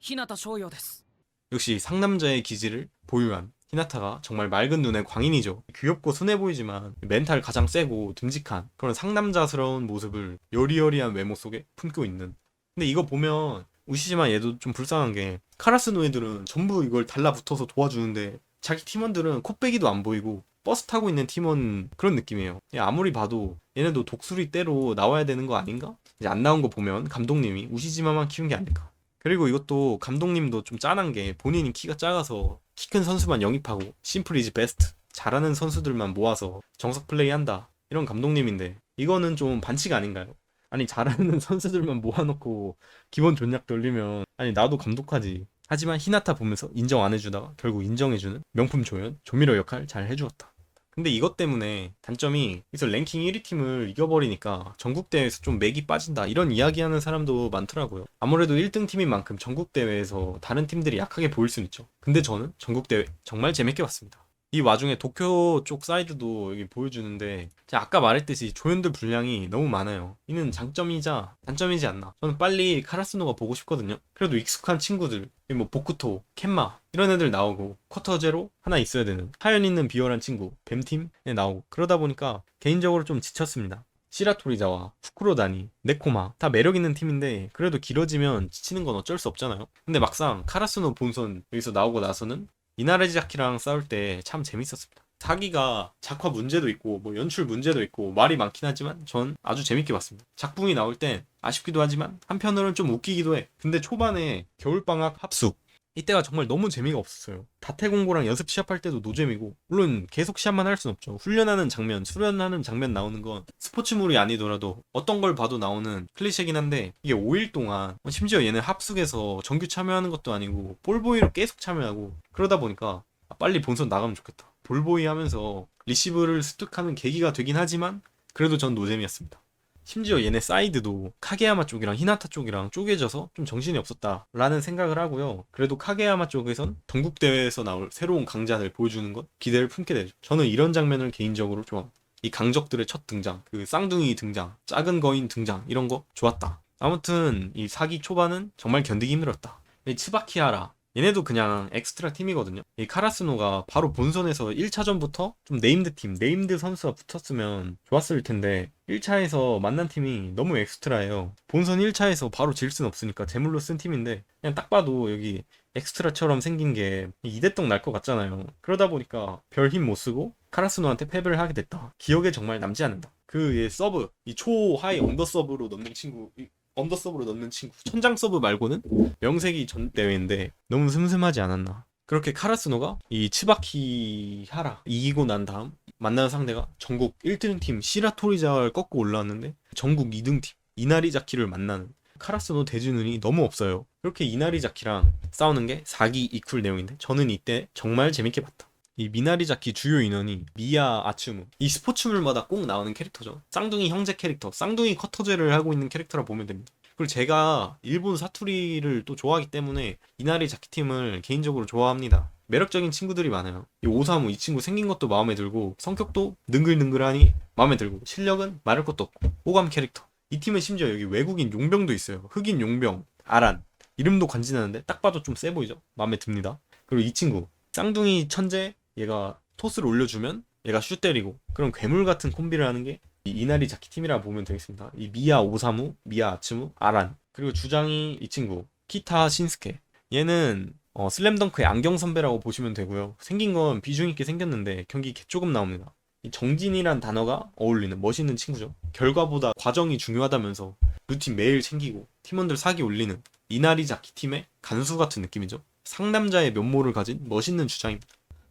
日向翔陽です 역시 상남자의 기질을 보유한 히나타가 정말 맑은 눈의 광인이죠. 귀엽고 순해 보이지만 멘탈 가장 세고 듬직한 그런 상남자스러운 모습을 여리여리한 외모 속에 품고 있는. 근데 이거 보면 우시지마 얘도 좀 불쌍한 게 카라스노 애들은 전부 이걸 달라붙어서 도와주는데 자기 팀원들은 코빼기도 안 보이고 버스 타고 있는 팀원 그런 느낌이에요. 아무리 봐도 얘네도 독수리 떼로 나와야 되는 거 아닌가? 이제 안 나온 거 보면 감독님이 우시지마만 키운 게 아닐까. 그리고 이것도 감독님도 좀 짠한 게 본인이 키가 작아서 키 큰 선수만 영입하고 심플 이즈 베스트 잘하는 선수들만 모아서 정석 플레이 한다 이런 감독님인데 이거는 좀 반칙 아닌가요? 아니 잘하는 선수들만 모아놓고 기본 전략 돌리면 아니 나도 감독하지. 하지만 히나타 보면서 인정 안 해주다가 결국 인정해주는 명품 조연 조미료 역할 잘 해주었다. 근데 이것 때문에 단점이 여기서 랭킹 1위 팀을 이겨버리니까 전국대회에서 좀 맥이 빠진다 이런 이야기하는 사람도 많더라고요. 아무래도 1등 팀인 만큼 전국대회에서 다른 팀들이 약하게 보일 수는 있죠. 근데 저는 전국대회 정말 재밌게 봤습니다. 이 와중에 도쿄 쪽 사이드도 여기 보여주는데 제가 아까 말했듯이 조연들 분량이 너무 많아요. 이는 장점이자 단점이지 않나. 저는 빨리 카라스노가 보고 싶거든요. 그래도 익숙한 친구들 뭐 보쿠토, 켄마 이런 애들 나오고 쿼터 제로 하나 있어야 되는 하연 있는 비열한 친구 뱀팀에 나오고 그러다 보니까 개인적으로 좀 지쳤습니다. 시라토리자와 후쿠로다니, 네코마 다 매력 있는 팀인데 그래도 길어지면 지치는 건 어쩔 수 없잖아요. 근데 막상 카라스노 본선 여기서 나오고 나서는 이나레지자키랑 싸울 때 참 재밌었습니다. 사기가 작화 문제도 있고 뭐 연출 문제도 있고 말이 많긴 하지만 전 아주 재밌게 봤습니다. 작품이 나올 땐 아쉽기도 하지만 한편으로는 좀 웃기기도 해. 근데 초반에 겨울방학 합숙 이때가 정말 너무 재미가 없었어요. 다태공고랑 연습 시합할 때도 노잼이고 물론 계속 시합만 할 순 없죠. 훈련하는 장면, 수련하는 장면 나오는 건 스포츠물이 아니더라도 어떤 걸 봐도 나오는 클리셰긴 한데 이게 5일 동안 심지어 얘는 합숙에서 정규 참여하는 것도 아니고 볼보이로 계속 참여하고 그러다 보니까 빨리 본선 나가면 좋겠다. 볼보이 하면서 리시브를 습득하는 계기가 되긴 하지만 그래도 전 노잼이었습니다. 심지어 얘네 사이드도 카게야마 쪽이랑 히나타 쪽이랑 쪼개져서 좀 정신이 없었다라는 생각을 하고요. 그래도 카게야마 쪽에선 전국대회에서 나올 새로운 강자들 보여주는 것 기대를 품게 되죠. 저는 이런 장면을 개인적으로 좋아합니다. 이 강적들의 첫 등장, 그 쌍둥이 등장, 작은 거인 등장 이런 거 좋았다. 아무튼 이 사기 초반은 정말 견디기 힘들었다. 이 츠바키하라 얘네도 그냥 엑스트라 팀이거든요. 이 카라스노가 바로 본선에서 1차전부터 좀 네임드 팀, 네임드 선수가 붙었으면 좋았을 텐데 1차에서 만난 팀이 너무 엑스트라예요. 본선 1차에서 바로 질 순 없으니까 제물로 쓴 팀인데 그냥 딱 봐도 여기 엑스트라처럼 생긴 게 이대떡 날 것 같잖아요. 그러다 보니까 별 힘 못 쓰고 카라스노한테 패배를 하게 됐다. 기억에 정말 남지 않는다. 그 서브, 이 초하이 언더 서브로 넣는 친구 언더 서브로 넣는 친구 천장 서브 말고는 명색이 전 대회인데 너무 슴슴하지 않았나. 그렇게 카라스노가 이 츠바키 하라 이기고 난 다음 만나는 상대가 전국 1등 팀 시라토리자를 꺾고 올라왔는데 전국 2등 팀 이나리자키를 만나는 카라스노 대주는이 너무 없어요. 그렇게 이나리자키랑 싸우는 게 4기 이쿨 내용인데 저는 이때 정말 재밌게 봤다. 이 미나리자키 주요 인원이 미야 아츠무, 이 스포츠물마다 꼭 나오는 캐릭터죠. 쌍둥이 형제 캐릭터, 쌍둥이 커터제를 하고 있는 캐릭터라 보면 됩니다. 그리고 제가 일본 사투리를 또 좋아하기 때문에 미나리자키 팀을 개인적으로 좋아합니다. 매력적인 친구들이 많아요. 이 오사무, 이 친구 생긴 것도 마음에 들고 성격도 능글능글하니 마음에 들고 실력은 말할 것도 없고 호감 캐릭터. 이 팀은 심지어 여기 외국인 용병도 있어요. 흑인 용병 아란, 이름도 간지나는데 딱 봐도 좀 세 보이죠? 마음에 듭니다. 그리고 이 친구 쌍둥이 천재, 얘가 토스를 올려주면 얘가 슛 때리고, 그런 괴물 같은 콤비를 하는 게 이 이나리 자키 팀이라 보면 되겠습니다. 이 미야 오사무, 미야 아츠무, 아란, 그리고 주장이 이 친구 키타 신스케. 얘는 슬램덩크의 안경 선배라고 보시면 되고요. 생긴 건 비중 있게 생겼는데 경기 개 조금 나옵니다. 이 정진이란 단어가 어울리는 멋있는 친구죠. 결과보다 과정이 중요하다면서 루틴 매일 챙기고 팀원들 사기 올리는 이나리 자키 팀의 간수 같은 느낌이죠. 상남자의 면모를 가진 멋있는 주장입니다.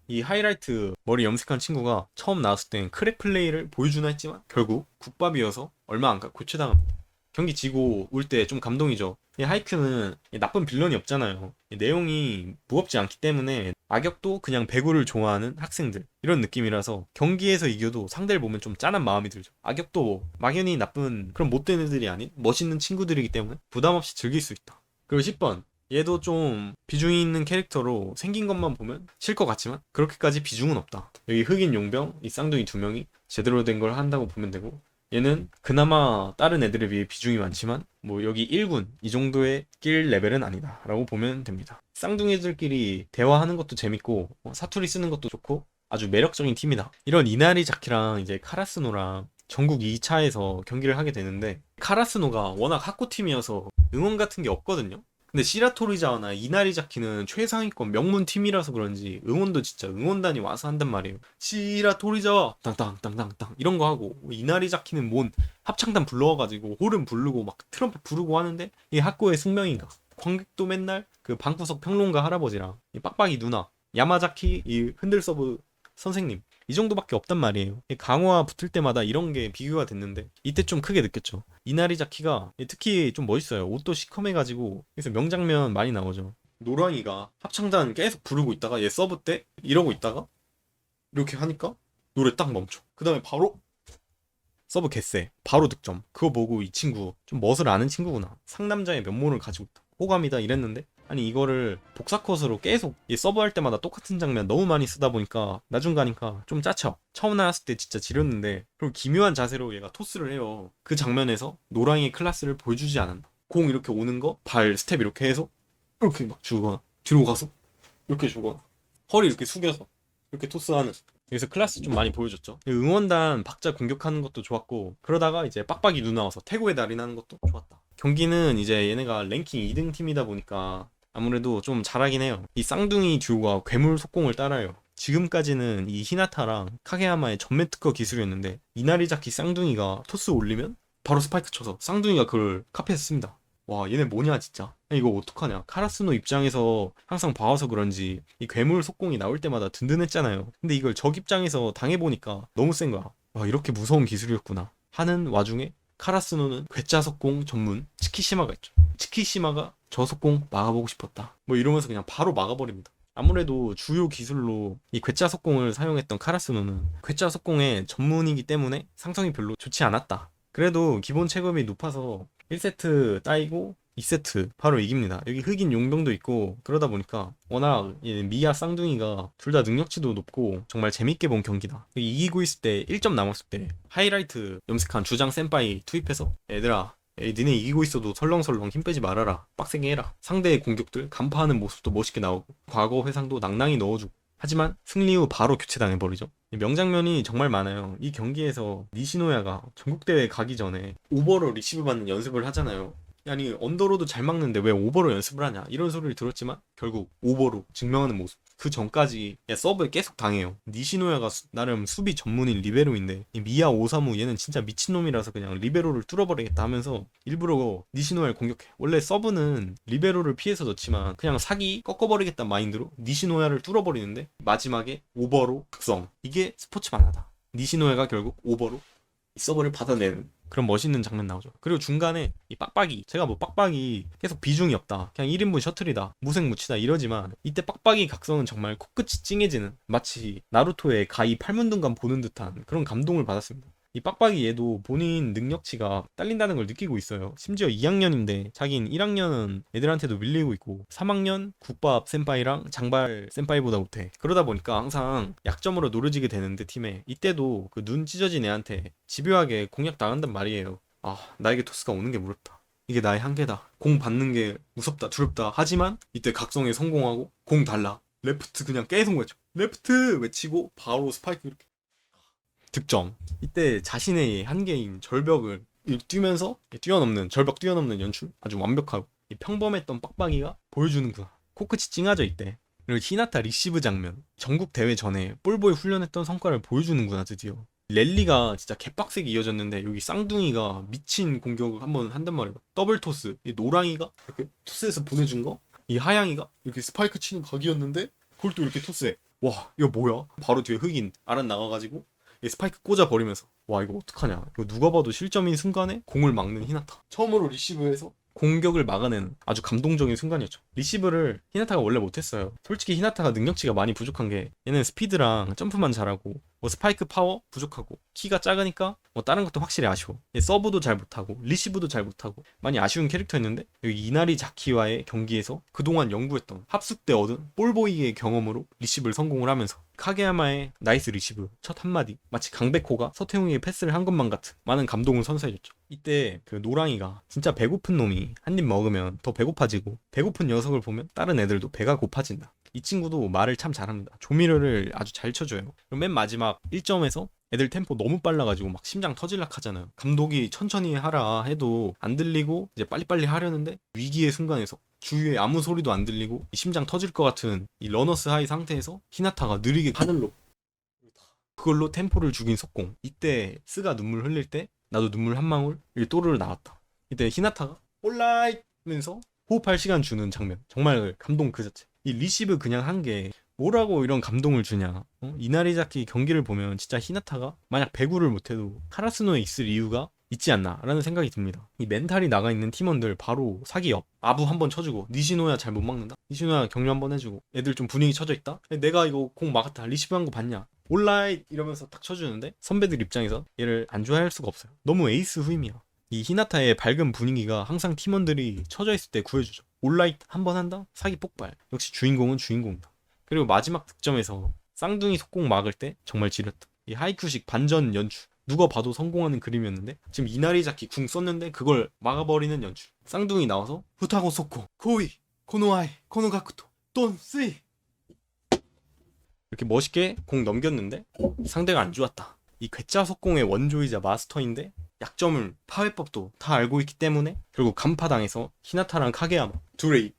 이 하이라이트 머리 염색한 친구가 처음 나왔을 땐 크랙 플레이를 보여주나 했지만 결국 국밥이어서 얼마 안 가 교체당합니다. 경기 지고 올 때 좀 감동이죠. 이 하이큐는 나쁜 빌런이 없잖아요. 내용이 무겁지 않기 때문에 악역도 그냥 배구를 좋아하는 학생들, 이런 느낌이라서 경기에서 이겨도 상대를 보면 좀 짠한 마음이 들죠. 악역도 막연히 나쁜 그런 못된 애들이 아닌 멋있는 친구들이기 때문에 부담 없이 즐길 수 있다. 그리고 10번, 얘도 좀 비중이 있는 캐릭터로 생긴 것만 보면 실 것 같지만 그렇게까지 비중은 없다. 여기 흑인 용병 이 쌍둥이 두 명이 제대로 된 걸 한다고 보면 되고, 얘는 그나마 다른 애들에 비해 비중이 많지만 뭐 여기 1군 이 정도의 낄 레벨은 아니다 라고 보면 됩니다. 쌍둥이들끼리 대화하는 것도 재밌고 사투리 쓰는 것도 좋고 아주 매력적인 팀이다. 이런 이나리 자키랑 이제 카라스노랑 전국 2차에서 경기를 하게 되는데, 카라스노가 워낙 학고팀이어서 응원 같은 게 없거든요. 근데 시라토리자와나 이나리자키는 최상위권 명문팀이라서 그런지 응원도 진짜 응원단이 와서 한단 말이에요. 시라토리자와 땅땅땅땅땅 이런 거 하고, 이나리자키는 뭔 합창단 불러와가지고 호른 부르고 막 트럼펫 부르고 하는데 이 학교의 숙명인가. 관객도 맨날 그 방구석 평론가 할아버지랑 이 빡빡이 누나, 야마자키 이 흔들 서브 선생님, 이 정도밖에 없단 말이에요. 강화 붙을 때마다 이런 게 비교가 됐는데 이때 좀 크게 느꼈죠. 이나리자키가 특히 좀 멋있어요. 옷도 시커매가지고. 그래서 명장면 많이 나오죠. 노랑이가 합창단 계속 부르고 있다가 얘 서브 때 이러고 있다가 이렇게 하니까 노래 딱 멈춰. 그 다음에 바로 서브 개쎄, 바로 득점. 그거 보고 이 친구 좀 멋을 아는 친구구나, 상남자의 면모를 가지고 있다, 호감이다 이랬는데, 아니 이거를 복사컷으로 계속 서브할 때마다 똑같은 장면 너무 많이 쓰다 보니까 나중 가니까 좀 짜쳐. 처음 나왔을 때 진짜 지렸는데, 그리고 기묘한 자세로 얘가 토스를 해요. 그 장면에서 노랑이의 클래스를 보여주지 않았나. 공 이렇게 오는 거 발 스텝 이렇게 해서 이렇게 막 주거나 뒤로 가서 이렇게 주거나 허리 이렇게 숙여서 이렇게 토스하는, 그래서 클래스 좀 많이 보여줬죠. 응원단 박자 공격하는 것도 좋았고, 그러다가 이제 빡빡이 누나 와서 태고의 달인 하는 것도 좋았다. 경기는 이제 얘네가 랭킹 2등 팀이다 보니까 아무래도 좀 잘하긴 해요. 이 쌍둥이 듀오가 괴물 속공을 따라요. 지금까지는 이 히나타랑 카게야마의 전매 특허 기술이었는데, 이나리자키 쌍둥이가 토스 올리면 바로 스파이크 쳐서 쌍둥이가 그걸 카피해서 씁니다. 와, 얘네 뭐냐 진짜. 이거 어떡하냐. 카라스노 입장에서 항상 봐와서 그런지 이 괴물 속공이 나올 때마다 든든했잖아요. 근데 이걸 적 입장에서 당해보니까 너무 센 거야. 와, 이렇게 무서운 기술이었구나 하는 와중에 카라스노는 괴짜 속공 전문 치키시마가 있죠. 치키시마가 저 속공 막아보고 싶었다 뭐 이러면서 그냥 바로 막아버립니다. 아무래도 주요 기술로 이 괴짜 속공을 사용했던 카라스노는 괴짜 속공의 전문이기 때문에 상성이 별로 좋지 않았다. 그래도 기본 체급이 높아서 1세트 따이고 2세트 바로 이깁니다. 여기 흑인 용병도 있고, 그러다 보니까 워낙 미야 쌍둥이가 둘 다 능력치도 높고 정말 재밌게 본 경기다. 여기 이기고 있을 때 1점 남았을 때 하이라이트 염색한 주장 센파이 투입해서 얘들아, 니네 이기고 있어도 설렁설렁 힘 빼지 말아라, 빡세게 해라, 상대의 공격들 간파하는 모습도 멋있게 나오고 과거 회상도 낭낭히 넣어주고, 하지만 승리 후 바로 교체당해버리죠. 명장면이 정말 많아요. 이 경기에서 니시노야가 전국대회 가기 전에 오버로 리시브 받는 연습을 하잖아요. 아니 언더로도 잘 막는데 왜 오버로 연습을 하냐 이런 소리를 들었지만 결국 오버로 증명하는 모습. 그 전까지 서브에 계속 당해요. 니시노야가 나름 수비 전문인 리베로인데 이 미야 오사무 얘는 진짜 미친놈이라서 그냥 리베로를 뚫어버리겠다 하면서 일부러 니시노야를 공격해. 원래 서브는 리베로를 피해서 넣지만 그냥 사기 꺾어버리겠다는 마인드로 니시노야를 뚫어버리는데 마지막에 오버로 극성. 이게 스포츠 만화다. 니시노야가 결국 오버로 서브를 받아내는 그런 멋있는 장면 나오죠. 그리고 중간에 이 빡빡이, 제가 뭐 빡빡이 계속 비중이 없다, 그냥 1인분 셔틀이다, 무색무취다 이러지만 이때 빡빡이 각성은 정말 코끝이 찡해지는, 마치 나루토의 가이 팔문둥감 보는 듯한 그런 감동을 받았습니다. 이 빡빡이 얘도 본인 능력치가 딸린다는 걸 느끼고 있어요. 심지어 2학년인데 자긴 1학년은 애들한테도 밀리고 있고 3학년 국밥 센파이랑 장발 센파이보다 못해. 그러다 보니까 항상 약점으로 노려지게 되는데 팀에 이때도 그 눈 찢어진 애한테 집요하게 공략 당한단 말이에요. 아, 나에게 토스가 오는 게 무섭다, 이게 나의 한계다, 공 받는 게 무섭다 두렵다. 하지만 이때 각성에 성공하고 공 달라, 레프트 그냥 계속 외쳐, 레프트 외치고 바로 스파이크 이렇게 득점. 이때 자신의 한계인 절벽을 뛰면서 뛰어넘는, 절벽 뛰어넘는 연출 아주 완벽하고, 이 평범했던 빡빡이가 보여주는구나, 코끝이 찡하죠 이때. 그리고 히나타 리시브 장면, 전국 대회 전에 볼보이 훈련했던 성과를 보여주는구나 드디어. 랠리가 진짜 개빡세게 이어졌는데 여기 쌍둥이가 미친 공격을 한번 한단 말이에요. 더블 토스, 이 노랑이가 이렇게 토스해서 보내준 거, 이 하양이가 이렇게 스파이크 치는 각이었는데 그걸 또 이렇게 토스해. 와, 이거 뭐야? 바로 뒤에 흑인 아란 나가가지고 이 스파이크 꽂아버리면서, 와 이거 어떡하냐, 이거 누가 봐도 실점인 순간에 공을 막는 히나타, 처음으로 리시브해서 공격을 막아내는 아주 감동적인 순간이었죠. 리시브를 히나타가 원래 못했어요. 솔직히 히나타가 능력치가 많이 부족한 게, 얘는 스피드랑 점프만 잘하고 뭐 스파이크 파워 부족하고 키가 작으니까 뭐 다른 것도 확실히 아쉬워. 얘 서브도 잘 못하고 리시브도 잘 못하고 많이 아쉬운 캐릭터였는데, 여기 이나리 자키와의 경기에서 그동안 연구했던 합숙 때 얻은 볼보이의 경험으로 리시브를 성공을 하면서 카게야마의 나이스 리시브 첫 한마디, 마치 강백호가 서태웅에게 패스를 한 것만 같은 많은 감동을 선사해줬죠. 이때 그 노랑이가 진짜 배고픈 놈이 한 입 먹으면 더 배고파지고, 배고픈 녀석을 보면 다른 애들도 배가 고파진다. 이 친구도 말을 참 잘합니다. 조미료를 아주 잘 쳐줘요. 그럼 맨 마지막 1점에서 애들 템포 너무 빨라가지고 막 심장 터질락 하잖아요. 감독이 천천히 하라 해도 안 들리고 이제 빨리빨리 하려는데 위기의 순간에서 주위에 아무 소리도 안 들리고 심장 터질 것 같은 이 러너스 하이 상태에서 히나타가 느리게 하늘로, 그걸로 템포를 죽인 속공. 이때 스가 눈물 흘릴 때 나도 눈물 한 방울 이렇게 또르르 나왔다. 이때 히나타가 올라이 하면서 호흡할 시간 주는 장면, 정말 감동 그 자체. 이 리시브 그냥 한 게 뭐라고 이런 감동을 주냐. 이나리자키 경기를 보면 진짜 히나타가 만약 배구를 못해도 카라스노에 있을 이유가 있지 않나 라는 생각이 듭니다. 이 멘탈이 나가 있는 팀원들 바로 사기업, 아부 한번 쳐주고, 니시노야 잘 못 막는다, 니시노야 격려 한번 해주고, 애들 좀 분위기 쳐져 있다, 내가 이거 공 막았다, 리시브 한 거 봤냐, 온라인 이러면서 딱 쳐주는데 선배들 입장에서 얘를 안 좋아할 수가 없어요. 너무 에이스 후임이야. 이 히나타의 밝은 분위기가 항상 팀원들이 처져 있을 때 구해주죠. 온라인 한번 한다? 사기 폭발. 역시 주인공은 주인공이다. 그리고 마지막 득점에서 쌍둥이 속공 막을 때 정말 지렸다. 이 하이큐식 반전 연출, 누가 봐도 성공하는 그림이었는데 지금 이나리자키 궁 썼는데 그걸 막아버리는 연출. 쌍둥이 나와서 후타고 속공 코이 코노아이 코노가쿠토 돈 쓰이 이렇게 멋있게 공 넘겼는데 상대가 안 좋았다. 이 괴짜 속공의 원조이자 마스터인데 약점을, 파회법도 다 알고 있기 때문에 결국 간파당해서 히나타랑 카게야마 둘의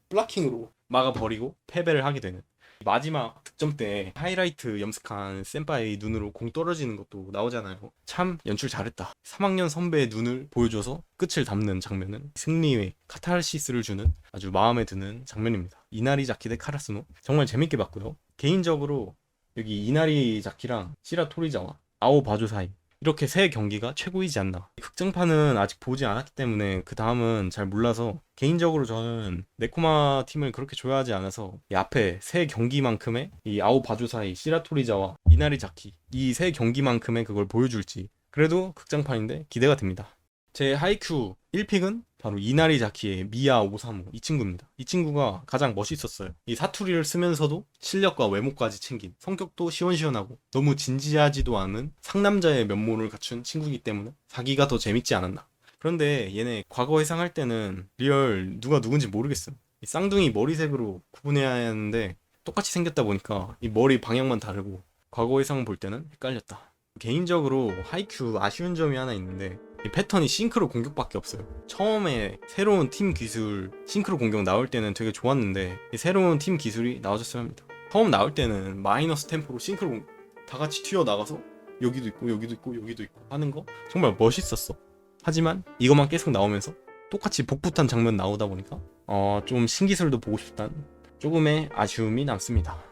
블락킹으로 막아버리고 패배를 하게 되는. 마지막 득점 때 하이라이트 염색한 센파이 눈으로 공 떨어지는 것도 나오잖아요. 참 연출 잘했다. 3학년 선배의 눈을 보여줘서 끝을 담는 장면은 승리의 카타르시스를 주는 아주 마음에 드는 장면입니다. 이나리 자키 대 카라스노 정말 재밌게 봤고요. 개인적으로 여기 이나리 자키랑 시라 토리자와 아오 바조 사이, 이렇게 세 경기가 최고이지 않나. 극장판은 아직 보지 않았기 때문에 그 다음은 잘 몰라서, 개인적으로 저는 네코마 팀을 그렇게 좋아하지 않아서 이 앞에 세 경기만큼의 이 아오 바조사이, 시라토리자와 이나리 자키, 이 세 경기만큼의 그걸 보여줄지 그래도 극장판인데 기대가 됩니다. 제 하이큐 1픽은 바로 이나리 자키의 미야 오사무, 이 친구입니다. 이 친구가 가장 멋있었어요. 이 사투리를 쓰면서도 실력과 외모까지 챙긴, 성격도 시원시원하고 너무 진지하지도 않은 상남자의 면모를 갖춘 친구이기 때문에 사기가 더 재밌지 않았나. 그런데 얘네 과거 회상할 때는 리얼 누가 누군지 모르겠음. 이 쌍둥이 머리색으로 구분해야 하는데 똑같이 생겼다 보니까 이 머리 방향만 다르고 과거 회상 볼 때는 헷갈렸다. 개인적으로 하이큐 아쉬운 점이 하나 있는데, 이 패턴이 싱크로 공격밖에 없어요. 처음에 새로운 팀 기술 싱크로 공격 나올 때는 되게 좋았는데, 이 새로운 팀 기술이 나와줬어야 합니다. 처음 나올 때는 마이너스 템포로 싱크로 다 같이 튀어나가서 여기도 있고 여기도 있고 여기도 있고 하는 거 정말 멋있었어. 하지만 이것만 계속 나오면서 똑같이 복붙한 장면 나오다 보니까 좀 신기술도 보고 싶다는 조금의 아쉬움이 남습니다.